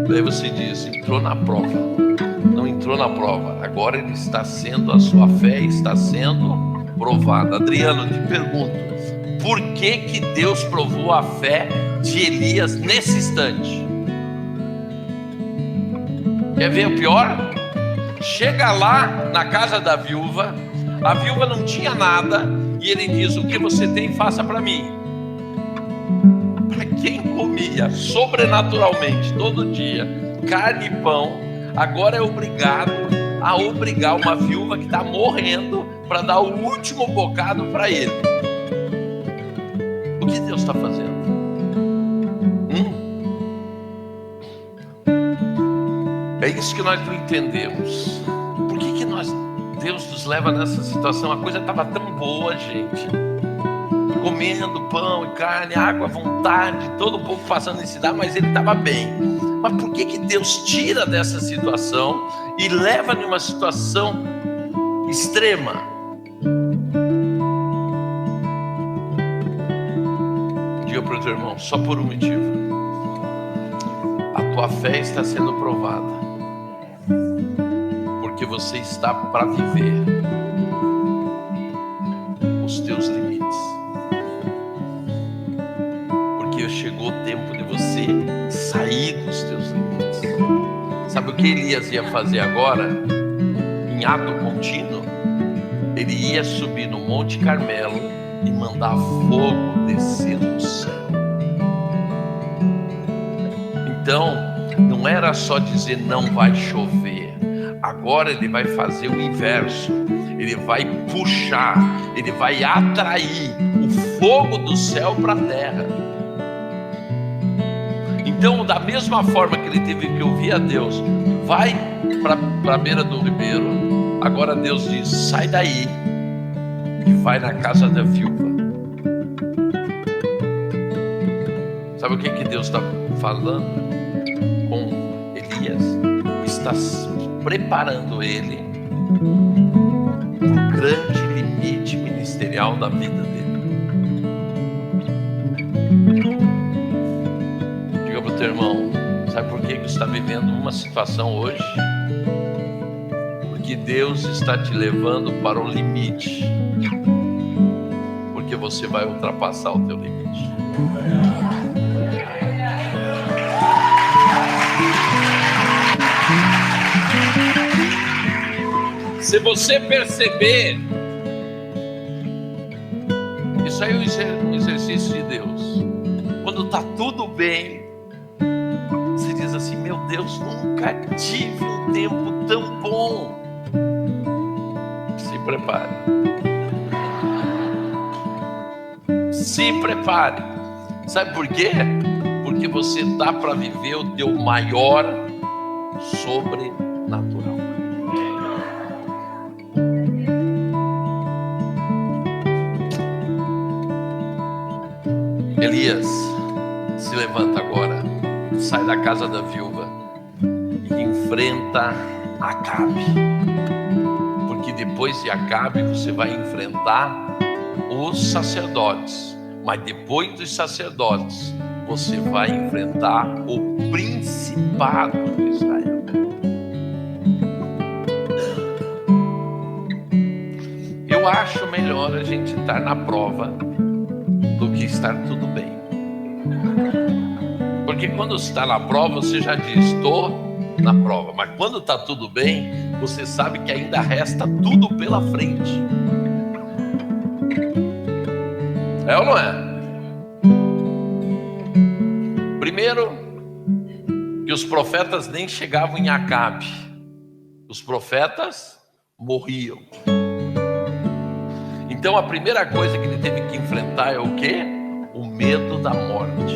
Daí você diz: entrou na prova. não entrou na prova. Agora ele está sendo, a sua fé está sendo provada. Adriano, te pergunto, por que Deus provou a fé de Elias nesse instante? Quer ver o pior? Chega lá na casa da viúva, a viúva não tinha nada, e ele diz: o que você tem, faça para mim. Para quem comia sobrenaturalmente todo dia carne e pão, agora é obrigado a obrigar uma viúva que está morrendo para dar o último bocado para ele. O que Deus está fazendo? É isso que nós não entendemos. Por que Deus nos leva nessa situação? A coisa estava tão boa, gente. Comendo pão e carne, água à vontade, todo o povo passando necessidade, mas ele estava bem. Mas por que Deus tira dessa situação e leva numa situação extrema? Diga para o teu irmão, só por um motivo: a tua fé está sendo provada, porque você está para viver os teus limites. Porque chegou o tempo de você sair dos teus limites. Sabe o que Elias ia fazer agora? Em ato contínuo, ele ia subir no Monte Carmelo e mandar fogo descer do céu. Então, não era só dizer não vai chover. Agora ele vai fazer o inverso. Ele vai puxar, ele vai atrair o fogo do céu para a terra. Então, da mesma forma que ele teve que ouvir a Deus, vai para a beira do ribeiro. Agora Deus diz: sai daí e vai na casa da viúva. Sabe o que Deus está falando com Elias? Está preparando ele para o grande limite ministerial da vida dele. Diga para o teu irmão, sabe por que você está vivendo uma situação hoje? Porque Deus está te levando para o limite, porque você vai ultrapassar o teu limite. Se você perceber, isso aí é um exercício de Deus. Quando está tudo bem, você diz assim: meu Deus, nunca tive um tempo tão bom. Se prepare. Se prepare. Sabe por quê? Porque você está para viver o teu maior sobrenatural. Elias se levanta agora, sai da casa da viúva e enfrenta Acabe. Porque depois de Acabe você vai enfrentar os sacerdotes. Mas depois dos sacerdotes você vai enfrentar o principado de Israel. Eu acho melhor a gente estar na prova do que estar tudo bem. Porque quando está na prova, você já diz: estou na prova. Mas quando está tudo bem, você sabe que ainda resta tudo pela frente. É ou não é? Primeiro, que os profetas nem chegavam em Acabe. Os profetas morriam. Então a primeira coisa que ele teve que enfrentar é o quê? O medo da morte.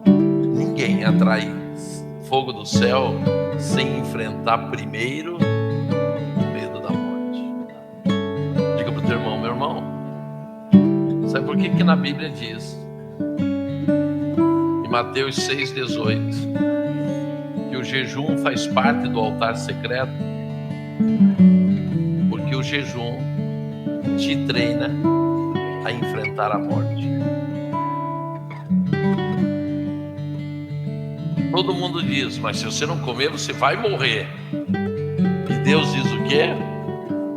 Ninguém atrai fogo do céu sem enfrentar primeiro o medo da morte. Diga para o teu irmão: meu irmão, sabe por que na Bíblia diz, em Mateus 6,18, que o jejum faz parte do altar secreto? Porque o jejum te treina a enfrentar a morte. Todo mundo diz, mas se você não comer, você vai morrer. E Deus diz o quê?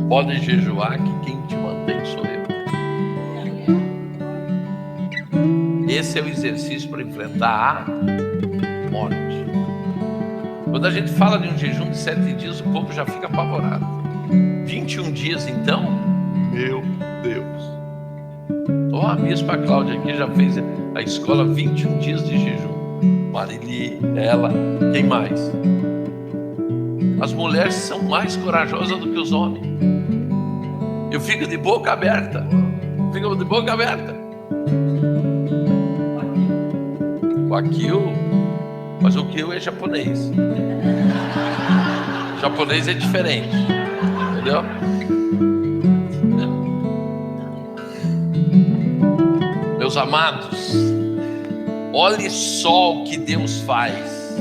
Pode jejuar, que quem te mantém sou eu. Esse é o exercício para enfrentar a morte. Quando a gente fala de um jejum de 7 dias, o povo já fica apavorado. 21 dias então? Meu Deus. A Bispa Cláudia aqui já fez a escola 21 dias de jejum. Marili, ela, quem mais? As mulheres são mais corajosas do que os homens. Eu fico de boca aberta. O Akio, mas o Akio é japonês. O japonês é diferente, entendeu? Meus amados, olhe só o que Deus faz.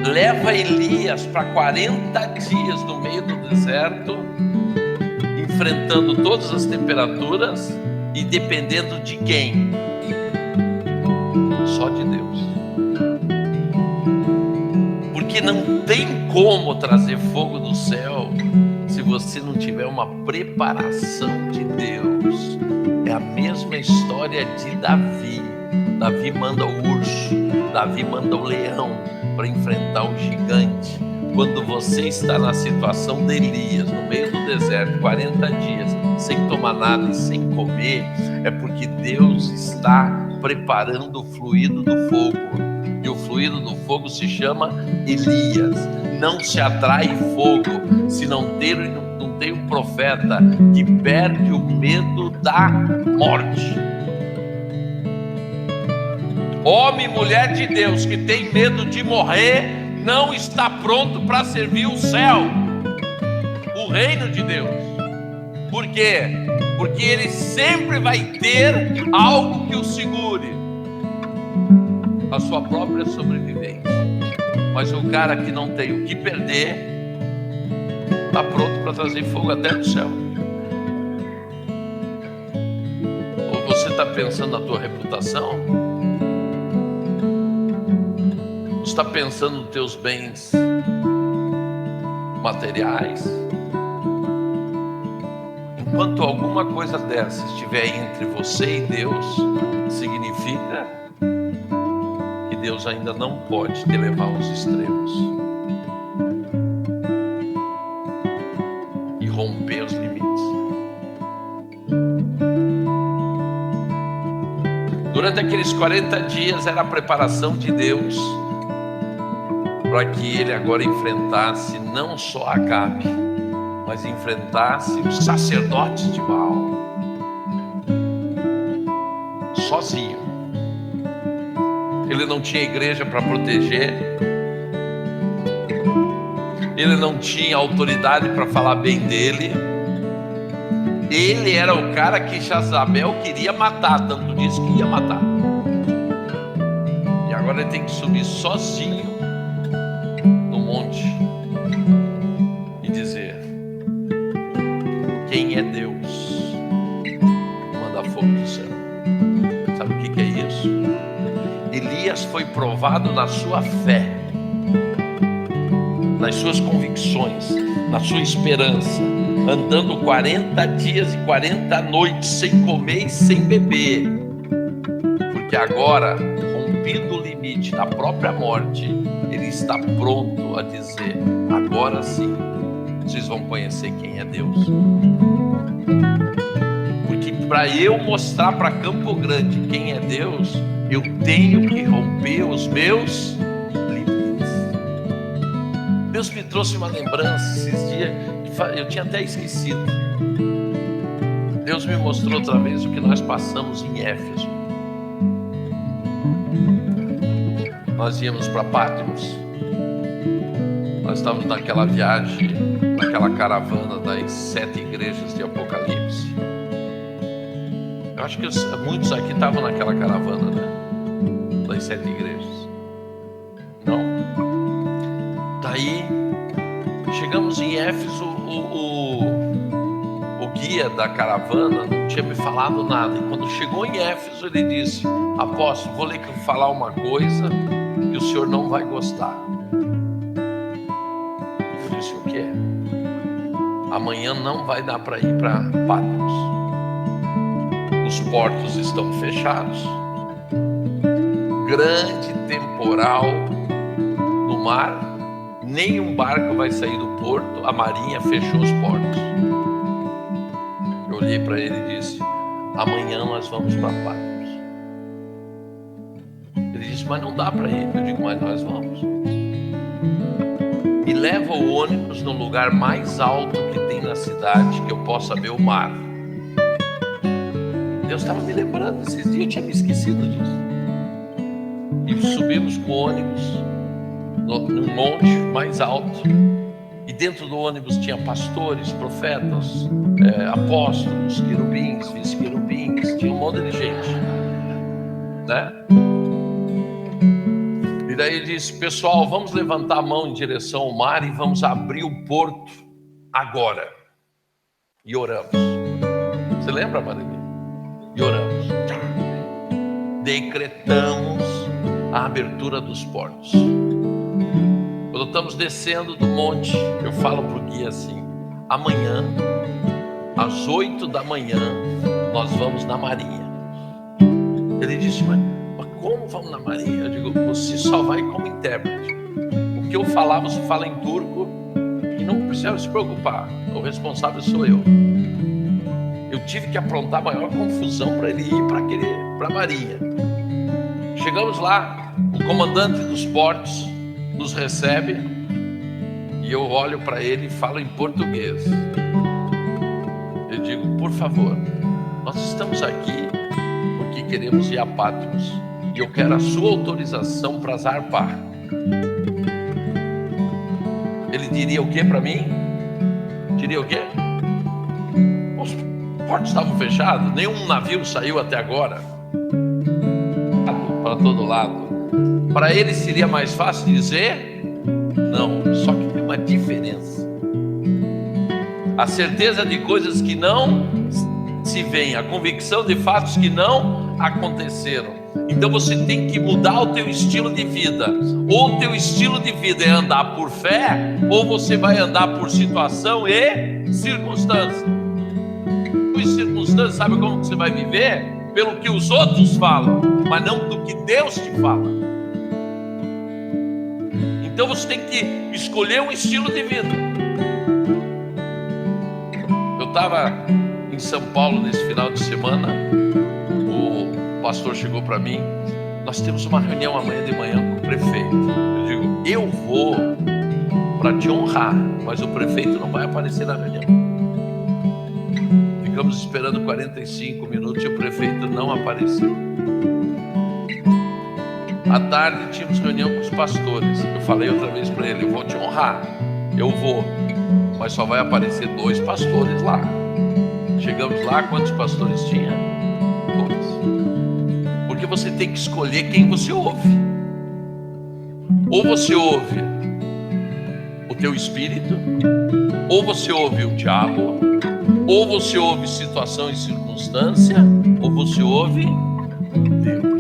Leva Elias para 40 dias no meio do deserto, enfrentando todas as temperaturas e dependendo de quem? Só de Deus. Porque não tem como trazer fogo do céu se você não tiver uma preparação de Deus. É a mesma história de Davi. Davi manda o urso, Davi manda o leão para enfrentar o gigante. Quando você está na situação de Elias, no meio do deserto, 40 dias, sem tomar nada e sem comer, é porque Deus está preparando o fluido do fogo. E o fluido do fogo se chama Elias. Não se atrai fogo se não tem um profeta que perde o medo da morte. Homem e mulher de Deus que tem medo de morrer não está pronto para servir o céu, o reino de Deus. Por quê? Porque ele sempre vai ter algo que o segure, a sua própria sobrevivência. Mas o cara que não tem o que perder está pronto para trazer fogo até do céu. Ou você está pensando na tua reputação? Está pensando nos teus bens materiais? Enquanto alguma coisa dessa estiver entre você e Deus, significa que Deus ainda não pode te levar aos extremos e romper os limites. Durante aqueles 40 dias era a preparação de Deus para que ele agora enfrentasse não só Acabe, mas enfrentasse os sacerdotes de Baal, sozinho. Ele não tinha igreja para proteger, ele não tinha autoridade para falar bem dele. Ele era o cara que Jezabel queria matar, tanto disse que ia matar. E agora ele tem que subir sozinho e dizer: quem é Deus? Manda fogo do céu. Sabe o que é isso? Elias foi provado na sua fé, nas suas convicções, na sua esperança, andando 40 dias e 40 noites sem comer e sem beber, porque agora, rompido o limite da própria morte, ele está pronto a dizer: agora sim, vocês vão conhecer quem é Deus. Porque para eu mostrar para Campo Grande quem é Deus, eu tenho que romper os meus limites. Deus me trouxe uma lembrança esses dias, eu tinha até esquecido. Deus me mostrou outra vez o que nós passamos em Éfeso. Nós íamos para Patmos. Nós estávamos naquela viagem, naquela caravana das 7 igrejas de Apocalipse. Eu acho que muitos aqui estavam naquela caravana, né? Das 7 igrejas. Não? Daí, chegamos em Éfeso, o guia da caravana não tinha me falado nada. E quando chegou em Éfeso, ele disse: apóstolo, vou lhe falar uma coisa e o senhor não vai gostar. Eu disse: o quê? Amanhã não vai dar para ir para Patmos. Os portos estão fechados. Grande temporal no mar. Nenhum barco vai sair do porto. A marinha fechou os portos. Eu olhei para ele e disse: amanhã nós vamos para Patmos. Ele disse: mas não dá para ir. Eu digo: mas nós vamos. Me leva o ônibus no lugar mais alto que tem na cidade, que eu possa ver o mar. Deus estava me lembrando esses dias, eu tinha me esquecido disso. E subimos com o ônibus num monte mais alto. E dentro do ônibus tinha pastores, profetas, apóstolos, querubins, vice-querubins, tinha um monte de gente, né? E daí ele disse: pessoal, vamos levantar a mão em direção ao mar e vamos abrir o porto agora. E oramos. Você lembra, Marília? E oramos. Decretamos a abertura dos portos. Quando estamos descendo do monte, eu falo para o guia assim: amanhã, às 8 da manhã, nós vamos na marinha. Ele disse: mas como vamos na marinha? Eu digo: você só vai como intérprete. O que eu falar, você fala em turco e não precisa se preocupar. O responsável sou eu. Eu tive que aprontar a maior confusão para ele ir para a marinha. Chegamos lá, o comandante dos portos nos recebe e eu olho para ele e falo em português. Eu digo: por favor, nós estamos aqui porque queremos ir a Patmos e eu quero a sua autorização para zarpar. Ele diria o que para mim? Diria o quê? Os portos estavam fechados, nenhum navio saiu até agora. Para todo lado. Para ele seria mais fácil dizer não, só que tem uma diferença. A certeza de coisas que não se veem, a convicção de fatos que não aconteceram. Então você tem que mudar o teu estilo de vida. Ou o teu estilo de vida é andar por fé, ou você vai andar por situação e circunstância. E circunstância, sabe como que você vai viver? Pelo que os outros falam, mas não do que Deus te fala. Então você tem que escolher um estilo de vida. Eu estava em São Paulo nesse final de semana. O pastor chegou para mim: nós temos uma reunião amanhã de manhã com o prefeito. Eu digo: eu vou para te honrar, mas o prefeito não vai aparecer na reunião. Ficamos esperando 45 minutos e o prefeito não apareceu. À tarde tínhamos reunião com os pastores. Eu falei outra vez para ele: eu vou te honrar, eu vou, mas só vai aparecer 2 pastores lá. Chegamos lá, quantos pastores tinha? 2. Porque você tem que escolher quem você ouve. Ou você ouve o teu espírito, ou você ouve o diabo, ou você ouve situação e circunstância, ou você ouve Deus.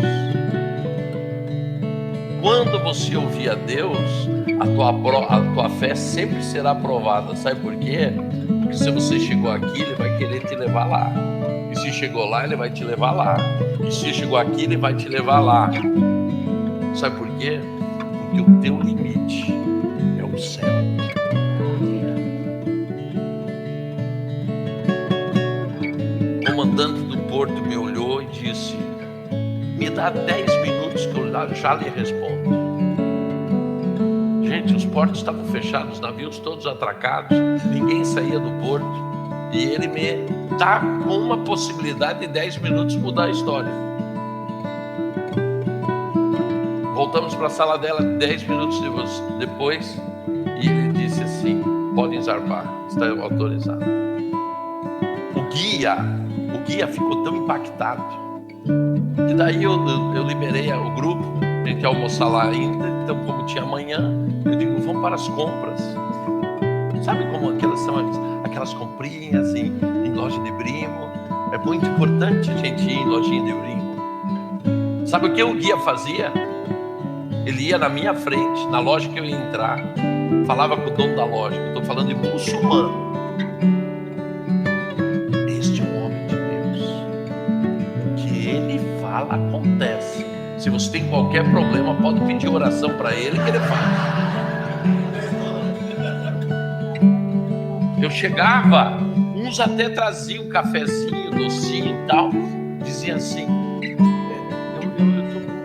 Quando você ouvir a Deus, a tua fé sempre será provada. Sabe por quê? Porque se você chegou aqui, Ele vai querer te levar lá. E se chegou lá, Ele vai te levar lá. E se chegou aqui, Ele vai te levar lá. Sabe por quê? Porque o teu limite é o céu. O comandante do porto me olhou e disse: me dá 10 minutos que eu já lhe respondo. Gente, os portos estavam fechados, os navios todos atracados, ninguém saía do porto, e ele me dá uma possibilidade de 10 minutos mudar a história. Voltamos para a sala dela 10 minutos depois, e ele disse assim: podem zarpar, está autorizado. O guia ficou tão impactado, e daí eu liberei o grupo. A gente ia almoçar lá ainda, então como tinha amanhã, eu digo: vamos para as compras. Sabe como aquelas são aquelas comprinhas em loja de brimo? É muito importante a gente ir em lojinha de brimo. Sabe o que o guia fazia? Ele ia na minha frente, na loja que eu ia entrar, falava com o dono da loja. Eu estou falando de muçulmano. Este é um homem de Deus. O que ele fala acontece. Se você tem qualquer problema, pode pedir oração para ele que ele faz. Eu chegava, uns até traziam um cafezinho, docinho e tal, diziam assim,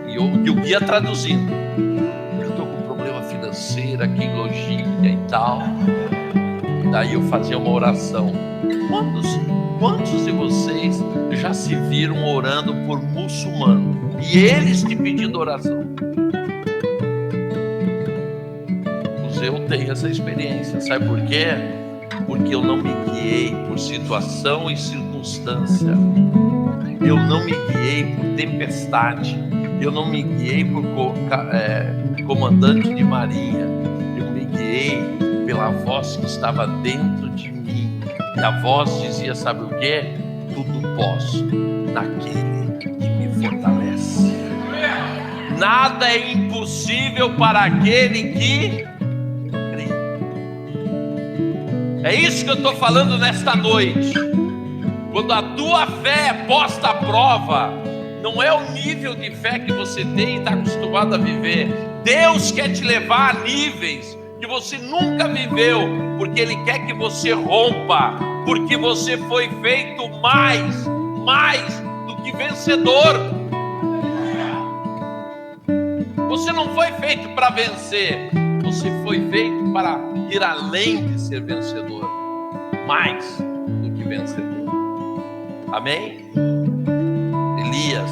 e eu ia traduzindo, eu estou com problema financeiro aqui em logística e tal. Daí eu fazia uma oração. Quantos de vocês já se viram orando por muçulmano e eles te pedindo oração? Eu tenho essa experiência, sabe por quê? Porque eu não me guiei por situação e circunstância, eu não me guiei por tempestade, eu não me guiei por comandante de marinha, eu me guiei pela voz que estava dentro de mim, e a voz dizia, sabe o quê? Tudo posso naquele que me fortalece. Nada é impossível para aquele que crê. É isso que eu estou falando nesta noite. Quando a tua fé é posta à prova, não é o nível de fé que você tem e está acostumado a viver. Deus quer te levar a níveis que você nunca viveu, porque Ele quer que você rompa, porque você foi feito mais do que vencedor. Você não foi feito para vencer, você foi feito para ir além de ser vencedor, mais do que vencedor. Amém? Elias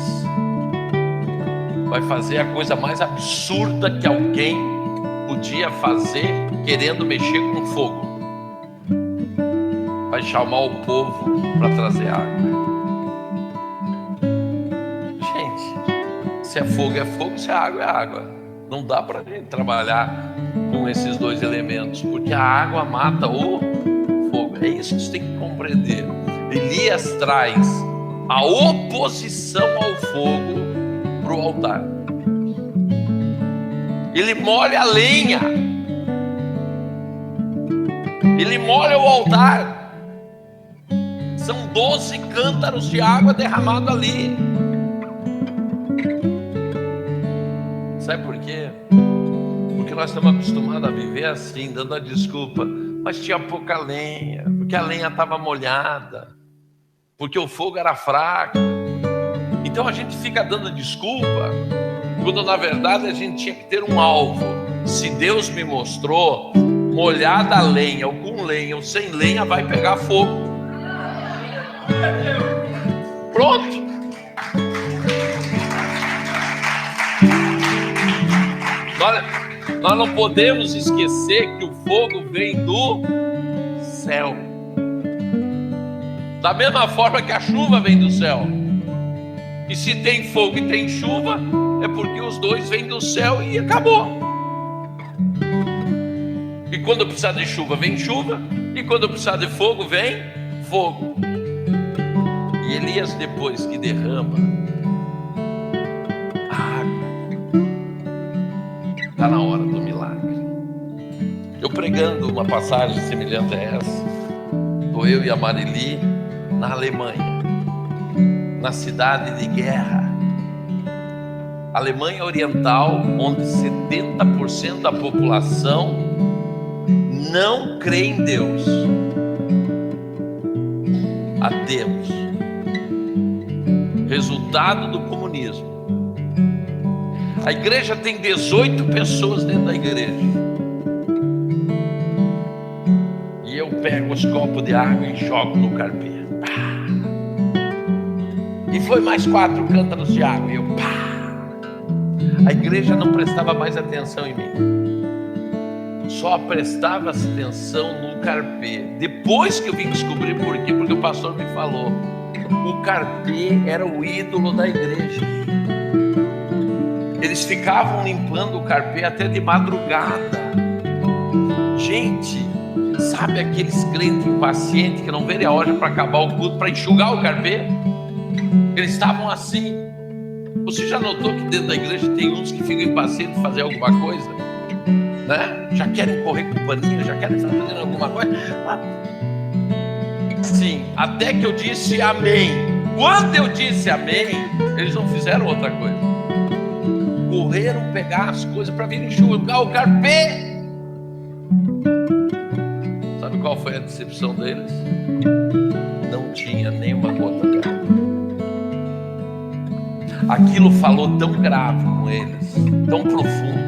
vai fazer a coisa mais absurda que alguém podia fazer, querendo mexer com fogo. Vai chamar o povo para trazer água. Gente, se é fogo, se é água. Não dá para gente trabalhar com esses dois elementos, porque a água mata o fogo. É isso que você tem que compreender. Elias traz a oposição ao fogo para o altar. Ele molha a lenha, ele molha o altar. São 12 cântaros de água derramado ali. Sabe por quê? Porque nós estamos acostumados a viver assim, dando a desculpa, mas tinha pouca lenha, porque a lenha estava molhada, porque o fogo era fraco. Então a gente fica dando desculpa, quando na verdade a gente tinha que ter um alvo. Se Deus me mostrou, molhada a lenha, ou com lenha, ou sem lenha, vai pegar fogo. Pronto. Nós não podemos esquecer que o fogo vem do céu. Da mesma forma que a chuva vem do céu. E se tem fogo e tem chuva, é porque os dois vêm do céu e acabou. E quando precisar de chuva, vem chuva. E quando precisar de fogo, vem fogo. E Elias, depois que derrama a água, está na hora do milagre. Eu pregando uma passagem semelhante a essa, estou eu e a Marili na Alemanha, na cidade de guerra, Alemanha Oriental, onde 70% da população não crê em Deus. Ateus. Resultado do comunismo. A igreja tem 18 pessoas dentro da igreja. E eu pego os copos de água e jogo no carpê. E foi mais 4 cântaros de água. E eu A igreja não prestava mais atenção em mim. Só prestava atenção no carpê. Depois que eu vim descobrir por quê, porque o pastor me falou. O carpê era o ídolo da igreja. Eles ficavam limpando o carpê até de madrugada. Gente, sabe aqueles crentes impacientes que não veem a hora para acabar o culto, para enxugar o carpê? Eles estavam assim. Você já notou que dentro da igreja tem uns que ficam impacientes de fazer alguma coisa? Né? Já querem correr com paninho, já querem estar fazendo alguma coisa. Sim, até que eu disse amém. Quando eu disse amém, eles não fizeram outra coisa. Correram pegar as coisas para vir enxugar o carpê. Sabe qual foi a decepção deles? Não tinha nenhuma gota d'água. Aquilo falou tão grave com eles, tão profundo.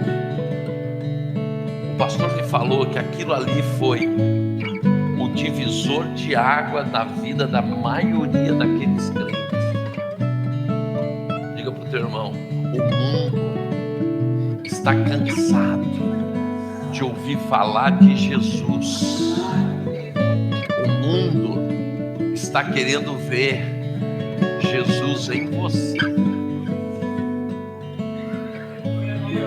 O pastor me falou que aquilo ali foi o divisor de água na vida da maioria daqueles crentes. Diga para o teu irmão: o mundo está cansado de ouvir falar de Jesus. O mundo está querendo ver Jesus em você.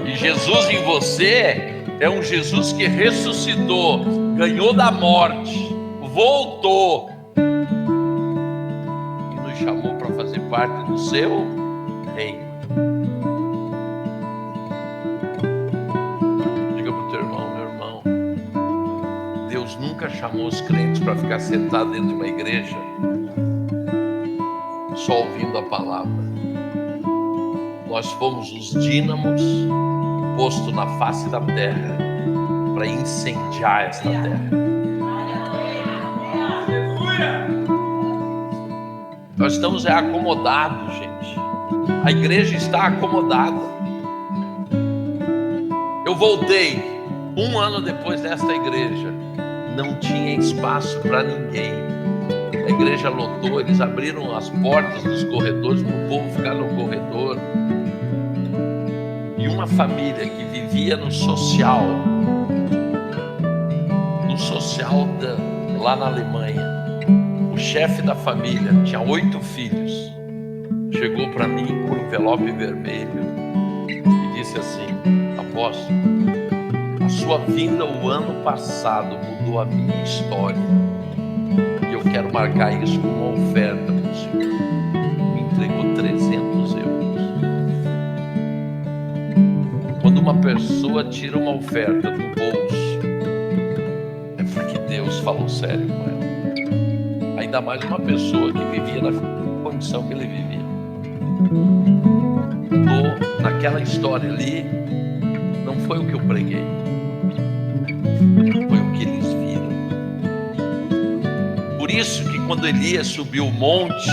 E Jesus em você é um Jesus que ressuscitou, ganhou da morte, voltou e nos chamou para fazer parte do seu reino. Diga para o teu irmão: meu irmão, Deus nunca chamou os crentes para ficar sentado dentro de uma igreja só ouvindo a palavra. Nós fomos os dínamos posto na face da terra para incendiar esta terra. Nós estamos acomodados, gente. A igreja está acomodada. Eu voltei 1 ano depois desta igreja. Não tinha espaço para ninguém. A igreja lotou, eles abriram as portas dos corredores para o povo ficar no corredor. E uma família que vivia no social lá na Alemanha, o chefe da família tinha 8 filhos, chegou para mim com um envelope vermelho e disse assim: apóstolo, a sua vinda o ano passado mudou a minha história e eu quero marcar isso com uma oferta para o senhor. Me entregou 300 euros. Quando uma pessoa tira uma oferta do bolso, é porque Deus falou sério com ela. Ainda mais uma pessoa que vivia na condição que ele vivia. Naquela história ali, não foi o que eu preguei, foi o que eles viram. Por isso que quando Elias subiu o monte,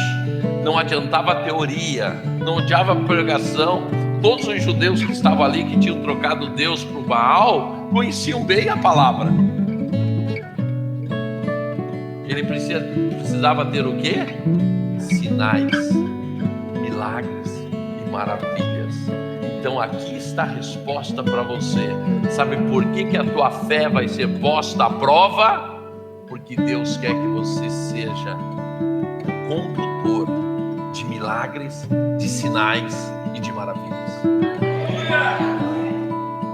não adiantava a teoria, não adiantava a pregação. Todos os judeus que estavam ali, que tinham trocado Deus para o Baal, conheciam bem a palavra. Ele precisava ter o quê? Sinais, milagres e maravilhas. Então aqui está a resposta para você. Sabe por que a tua fé vai ser posta à prova? Porque Deus quer que você seja o condutor de milagres, de sinais e de maravilhas.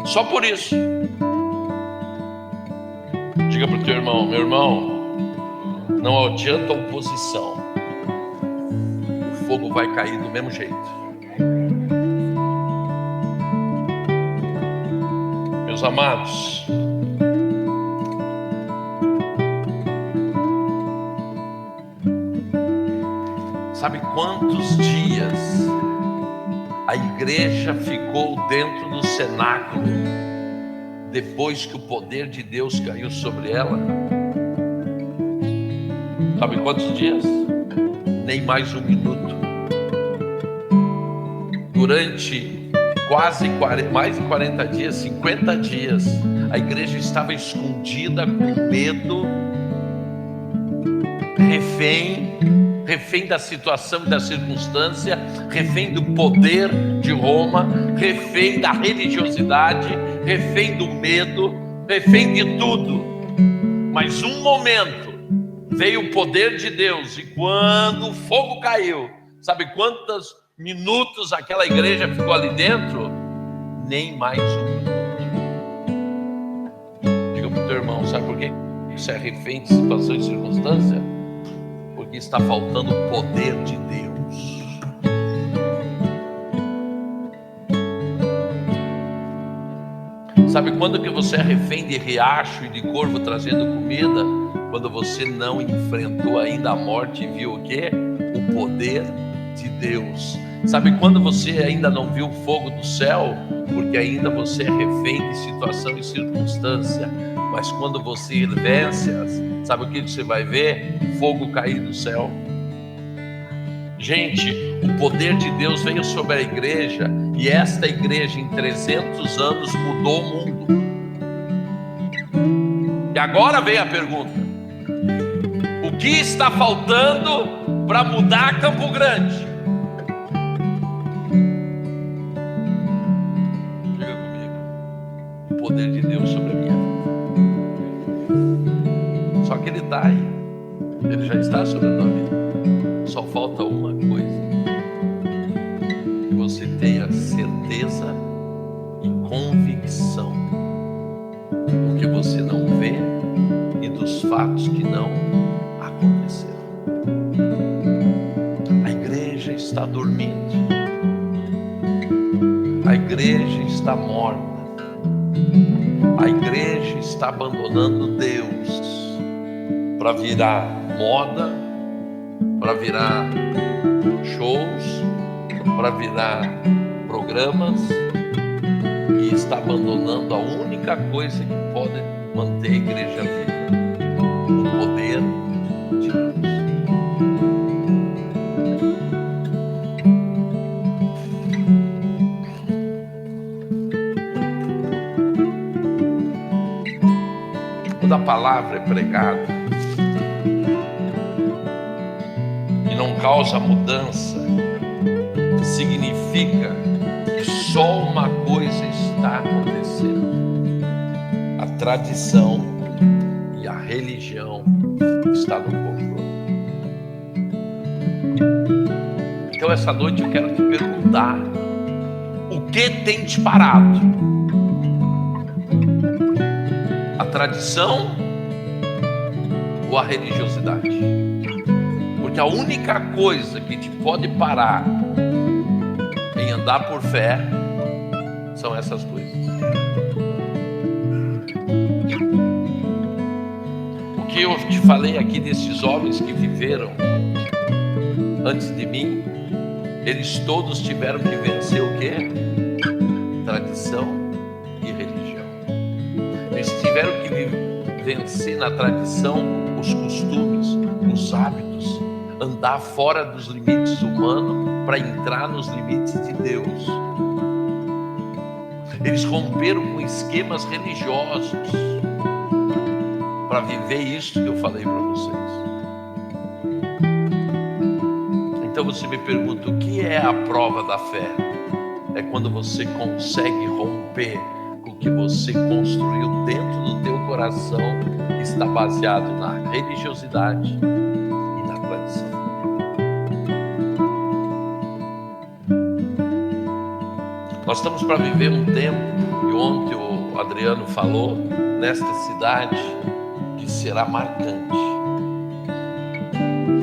Só por isso. Diga para o teu irmão: meu irmão, não adianta oposição, o fogo vai cair do mesmo jeito. Meus amados, sabe quantos dias a igreja ficou dentro do cenáculo depois que o poder de Deus caiu sobre ela? Sabe quantos dias? Nem mais 1 minuto. Durante mais de 40 dias, 50 dias, a igreja estava escondida, com medo, refém da situação e da circunstância, refém do poder de Roma, refém da religiosidade, refém do medo, refém de tudo. Mas um momento veio o poder de Deus, e quando o fogo caiu, sabe quantos minutos aquela igreja ficou ali dentro? Nem mais 1 minuto. Diga para o teu irmão: sabe por quê? Isso é refém de situação e circunstância? Porque está faltando o poder de Deus. Sabe quando que você é refém de riacho e de corvo trazendo comida? Quando você não enfrentou ainda a morte e viu o quê? O poder de Deus. Sabe quando você ainda não viu o fogo do céu? Porque ainda você é refém de situação e circunstância. Mas quando você vence, sabe o que você vai ver? Fogo cair do céu. Gente, o poder de Deus veio sobre a igreja, e esta igreja em 300 anos mudou o mundo. E agora vem a pergunta: o que está faltando para mudar Campo Grande? Diga comigo. O poder de Deus sobre a minha vida. Só que ele está aí. Ele já está sobre a tua vida. Só falta uma coisa: que você tenha certeza e convicção do que você não vê e dos fatos que não aconteceram. A igreja está dormindo. A igreja está morta. A igreja está abandonando Deus para virar moda, para virar shows, para virar programas, e está abandonando a única coisa que pode manter a igreja viva: o poder de Deus. Quando a palavra é pregada e não causa mudança, significa que só uma coisa está acontecendo: a tradição e a religião está no controle. Então essa noite eu quero te perguntar: o que tem te parado? A tradição ou a religiosidade? Porque a única coisa que te pode parar em andar por fé são essas coisas. O que eu te falei aqui desses homens que viveram antes de mim, eles todos tiveram que vencer o quê? Tradição e religião. Eles tiveram que vencer na tradição os costumes, os hábitos, andar fora dos limites humanos para entrar nos limites de Deus. Eles romperam com esquemas religiosos para viver isso que eu falei para vocês. Então você me pergunta: o que é a prova da fé? É quando você consegue romper com o que você construiu dentro do teu coração, que está baseado na religiosidade e na tradição. Nós estamos para viver um tempo, e ontem o Adriano falou, nesta cidade, que será marcante.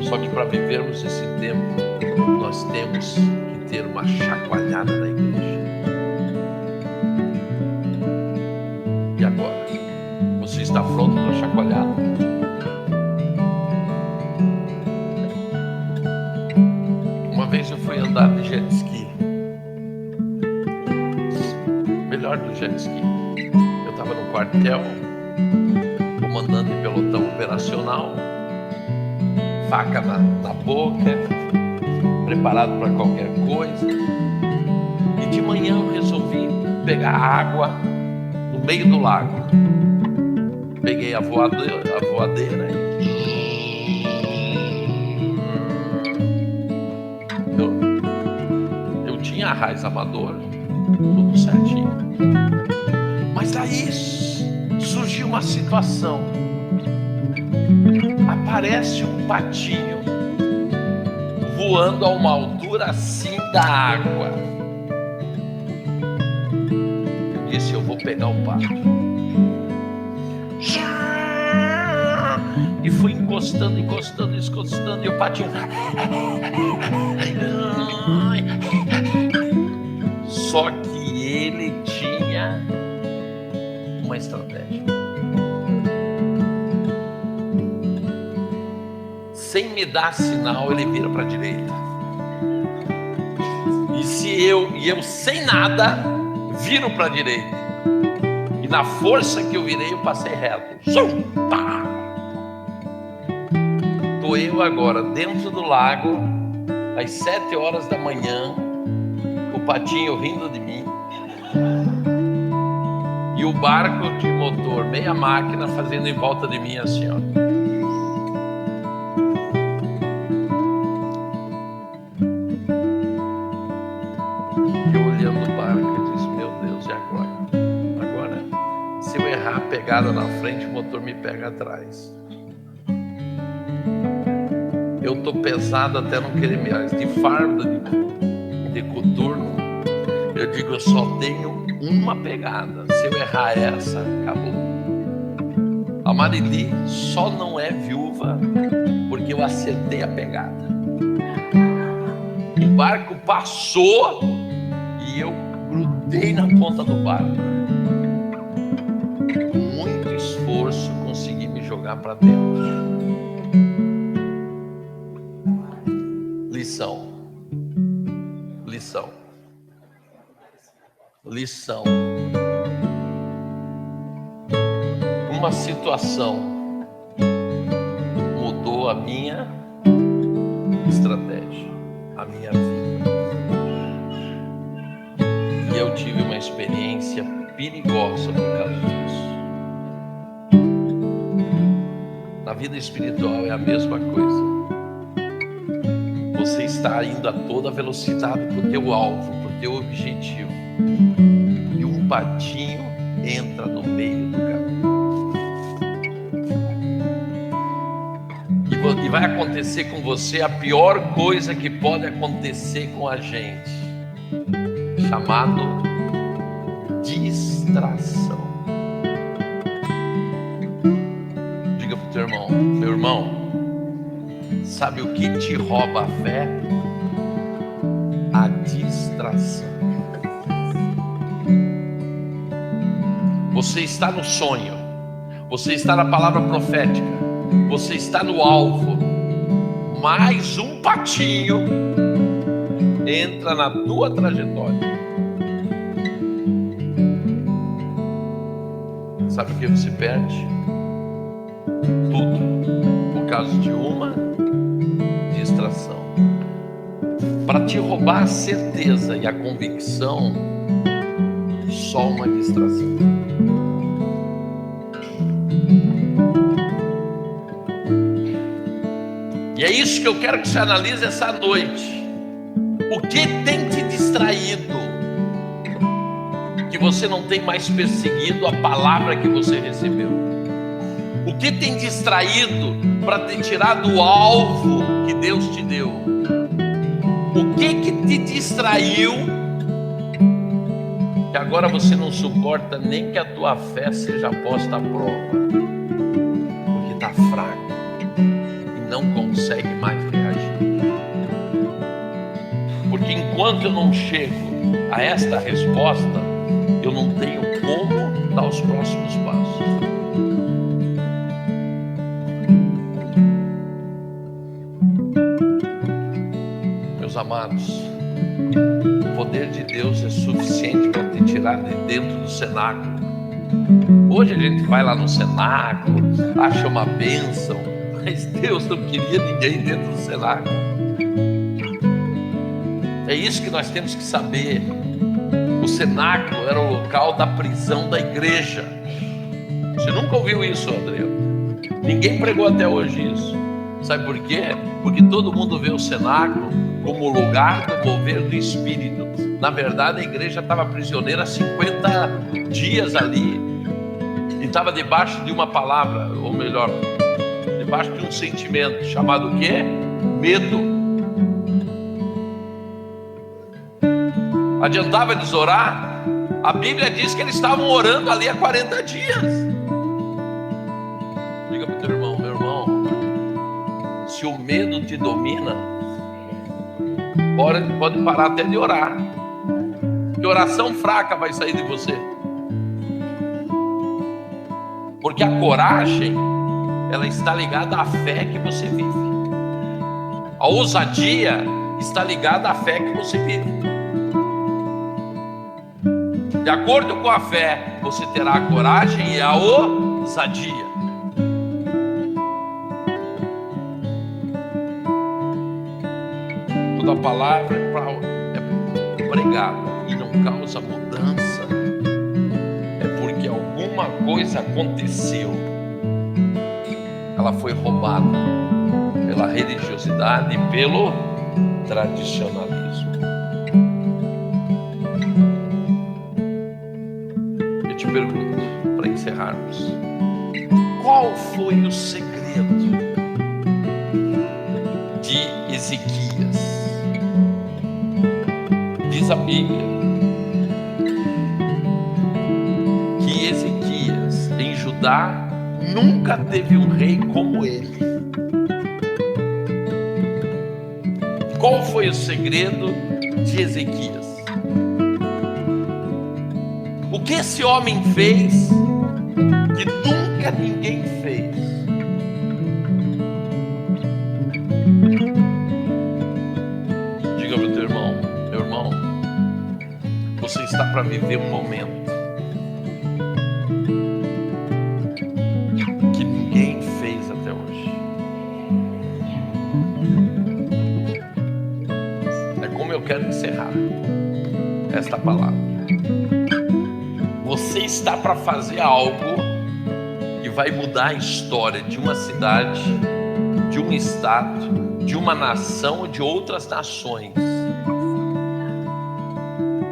Só que para vivermos esse tempo, nós temos que ter uma chacoalhada da igreja. E agora? Você está pronto para a chacoalhada? Uma vez eu fui andar de jet ski. Melhor do jet ski. Eu estava no quartel, comandante de pelotão operacional, faca na boca, preparado para qualquer coisa. E de manhã eu resolvi pegar água no meio do lago. Peguei a voadeira e eu tinha a raiz amador, tudo certinho. Mas aí surgiu uma situação. Aparece um patinho voando a uma altura assim da água. Eu disse: eu vou pegar o pato. E fui encostando, e o patinho. Só que ele tinha uma estratégia. Sem me dar sinal, ele vira para a direita. E eu sem nada, viro para a direita. E na força que eu virei, eu passei reto. Zum, pá! Tô eu agora dentro do lago, às 7 horas da manhã, o patinho rindo de mim. E o barco de motor, meia máquina, fazendo em volta de mim assim, ó. Eu olhando o barco, eu disse, meu Deus, e agora? Agora, se eu errar a pegada na frente, o motor me pega atrás. Eu tô pesado até não querer mais, de farda, de coturno. Eu digo, eu só tenho uma pegada. Se eu errar essa, acabou. A Marili só não é viúva porque eu acertei a pegada. O barco passou e eu grudei na ponta do barco. Com muito esforço, consegui me jogar para dentro. Lição. Uma situação mudou a minha estratégia, a minha vida. E eu tive uma experiência perigosa por causa disso. Na vida espiritual é a mesma coisa. Você está indo a toda velocidade para o teu alvo, para o teu objetivo. E um patinho entra no meio do caminho. E vai acontecer com você a pior coisa que pode acontecer com a gente, chamado distração. Diga para o teu irmão, meu irmão, sabe o que te rouba a fé? A distração. Você está no sonho, você está na palavra profética, você está no alvo, mais um patinho entra na tua trajetória. Sabe o que você perde? Tudo, por causa de uma distração. Para te roubar a certeza e a convicção, só uma distração. E é isso que eu quero que você analise essa noite. O que tem te distraído? Que você não tem mais perseguido a palavra que você recebeu? O que tem distraído para te tirar do alvo que Deus te deu? O que te distraiu que agora você não suporta nem que a tua fé seja posta à prova? Porque está fraco e não consegue mais reagir. Porque enquanto eu não chego a esta resposta, eu não tenho como dar os próximos passos. Meus amados, o poder de Deus é suficiente para te tirar de dentro do cenáculo. Hoje a gente vai lá no cenáculo, acha uma bênção, mas Deus não queria ninguém dentro do cenáculo. É isso que nós temos que saber. O cenáculo era o local da prisão da igreja. Você nunca ouviu isso, Adriano? Ninguém pregou até hoje isso. Sabe por quê? Porque todo mundo vê o cenáculo como lugar do mover do Espírito. Na verdade, a igreja estava prisioneira há 50 dias ali. E estava debaixo de uma palavra, ou melhor, debaixo de um sentimento, chamado o quê? Medo. Adiantava eles orar? A Bíblia diz que eles estavam orando ali há 40 dias. Diga para o teu irmão, meu irmão, se o medo te domina, pode parar até de orar. Que oração fraca vai sair de você. Porque a coragem, ela está ligada à fé que você vive. A ousadia está ligada à fé que você vive. De acordo com a fé, você terá a coragem e a ousadia. Toda a palavra é pregada e não causa mudança, é porque alguma coisa aconteceu. Ela foi roubada pela religiosidade e pelo tradicionalismo. Eu te pergunto, para encerrarmos, qual foi o segredo de Ezequias? Diz a Bíblia que Ezequias, em Judá, nunca teve um rei como ele. Qual foi o segredo de Ezequias? O que esse homem fez que nunca ninguém fez? Diga para o teu irmão, meu irmão, você está para viver um momento que ninguém fez até hoje. É como eu quero encerrar esta palavra. Você está para fazer algo que vai mudar a história de uma cidade, de um estado, de uma nação ou de outras nações.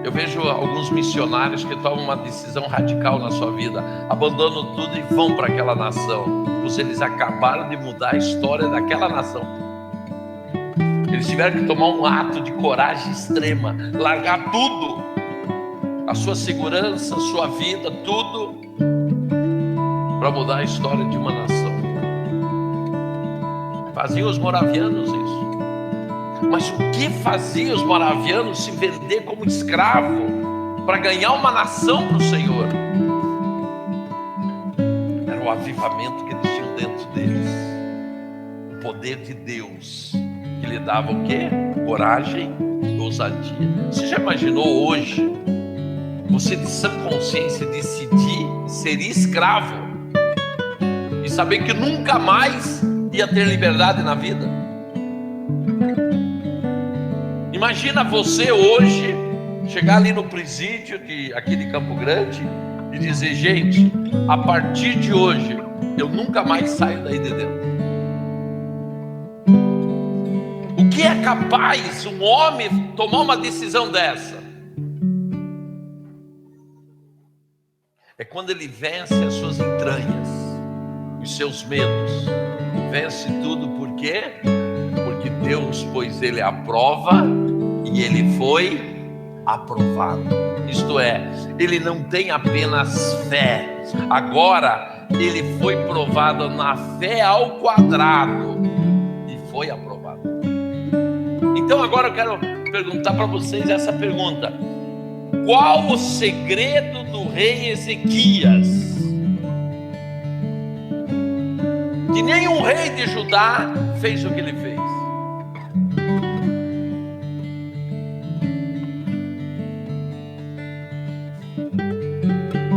Eu vejo alguns missionários que tomam uma decisão radical na sua vida, abandonam tudo e vão para aquela nação, pois eles acabaram de mudar a história daquela nação. Eles tiveram que tomar um ato de coragem extrema, largar tudo, a sua segurança, a sua vida, tudo, para mudar a história de uma nação. Faziam os moravianos isso. Mas o que fazia os moravianos se vender como escravo para ganhar uma nação para o Senhor? Era o avivamento que eles tinham dentro deles, o poder de Deus que lhe dava o quê? Coragem e ousadia. Você já imaginou hoje você de sã consciência decidir ser escravo e saber que nunca mais ia ter liberdade na vida? Imagina você hoje chegar ali no presídio aqui de Campo Grande e dizer: gente, a partir de hoje eu nunca mais saio daí de dentro. O que é capaz um homem tomar uma decisão dessa? É quando ele vence as suas entranhas, os seus medos, vence tudo. Por quê? Porque Deus pôs ele à prova e ele foi aprovado. Isto é, ele não tem apenas fé, agora ele foi provado na fé ao quadrado e foi aprovado. Então agora eu quero perguntar para vocês essa pergunta: qual o segredo do rei Ezequias? Que nenhum rei de Judá fez o que ele fez.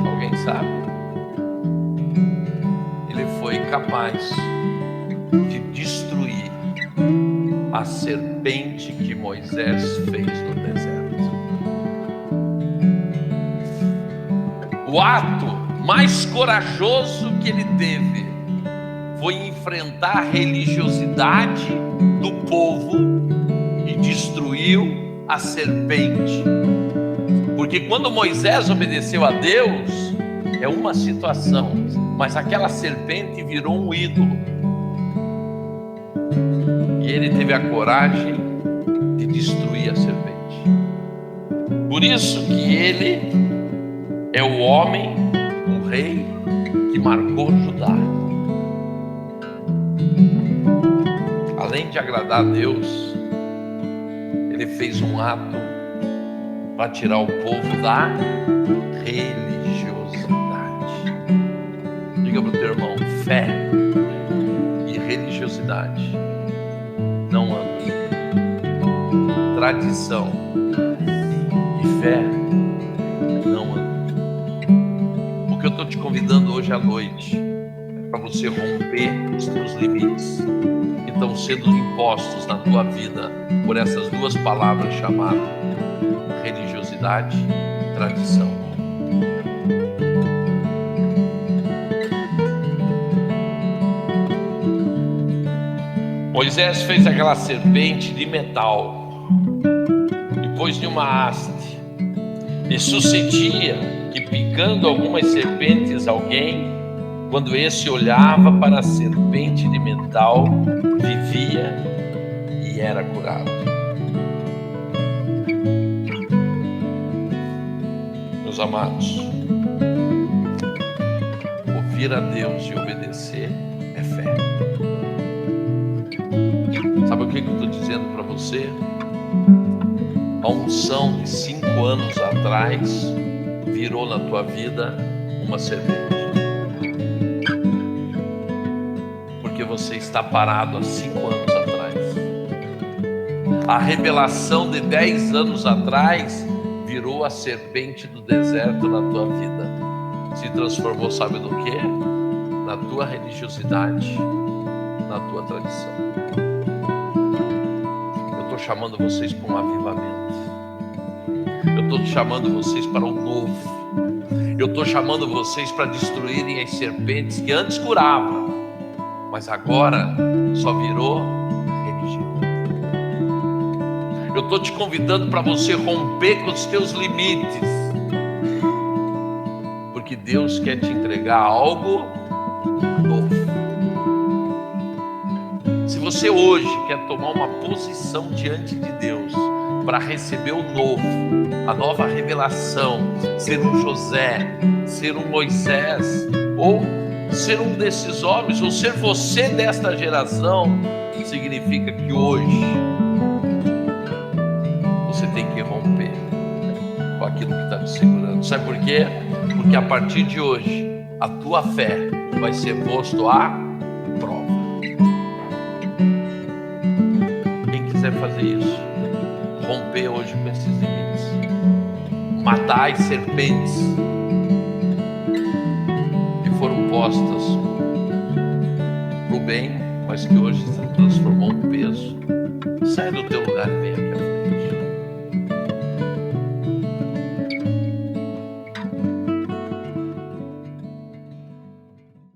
Alguém sabe? Ele foi capaz de destruir a serpente que Moisés fez no deserto. O ato mais corajoso que ele teve foi enfrentar a religiosidade do povo e destruiu a serpente. Porque quando Moisés obedeceu a Deus, é uma situação, mas aquela serpente virou um ídolo. E ele teve a coragem de destruir a serpente. Por isso que ele é o homem, o rei que marcou Judá. Além de agradar a Deus, ele fez um ato para tirar o povo da religiosidade. Diga para o tradição e fé não andam. O que eu estou te convidando hoje à noite é para você romper os teus limites que estão sendo impostos na tua vida por essas duas palavras chamadas religiosidade e tradição. Moisés fez aquela serpente de metal e pôs em uma haste. E sucedia que, picando algumas serpentes alguém, quando esse olhava para a serpente de metal, vivia e era curado. Meus amados, ouvir a Deus e obedecer é fé. Sabe o que eu estou dizendo para você? A unção de 5 anos atrás virou na tua vida uma serpente. Porque você está parado há 5 anos atrás. A revelação de 10 anos atrás virou a serpente do deserto na tua vida. Se transformou, sabe do quê? Na tua religiosidade, na tua tradição. Eu estou chamando vocês para um avivamento. Eu estou chamando vocês para um novo. Eu estou chamando vocês para destruírem as serpentes que antes curavam, mas agora só virou religião. Eu estou te convidando para você romper com os teus limites, porque Deus quer te entregar algo novo. Se você hoje quer tomar uma posição diante de Deus para receber o novo, a nova revelação, ser um José, ser um Moisés, ou ser um desses homens, ou ser você desta geração, significa que hoje você tem que romper com aquilo que está te segurando. Sabe por quê? Porque a partir de hoje a tua fé vai ser posto à prova. Quem quiser fazer isso, romper hoje com esses limites, matar as serpentes que foram postas para o bem, mas que hoje se transformou em peso, sai do teu lugar e vem aqui.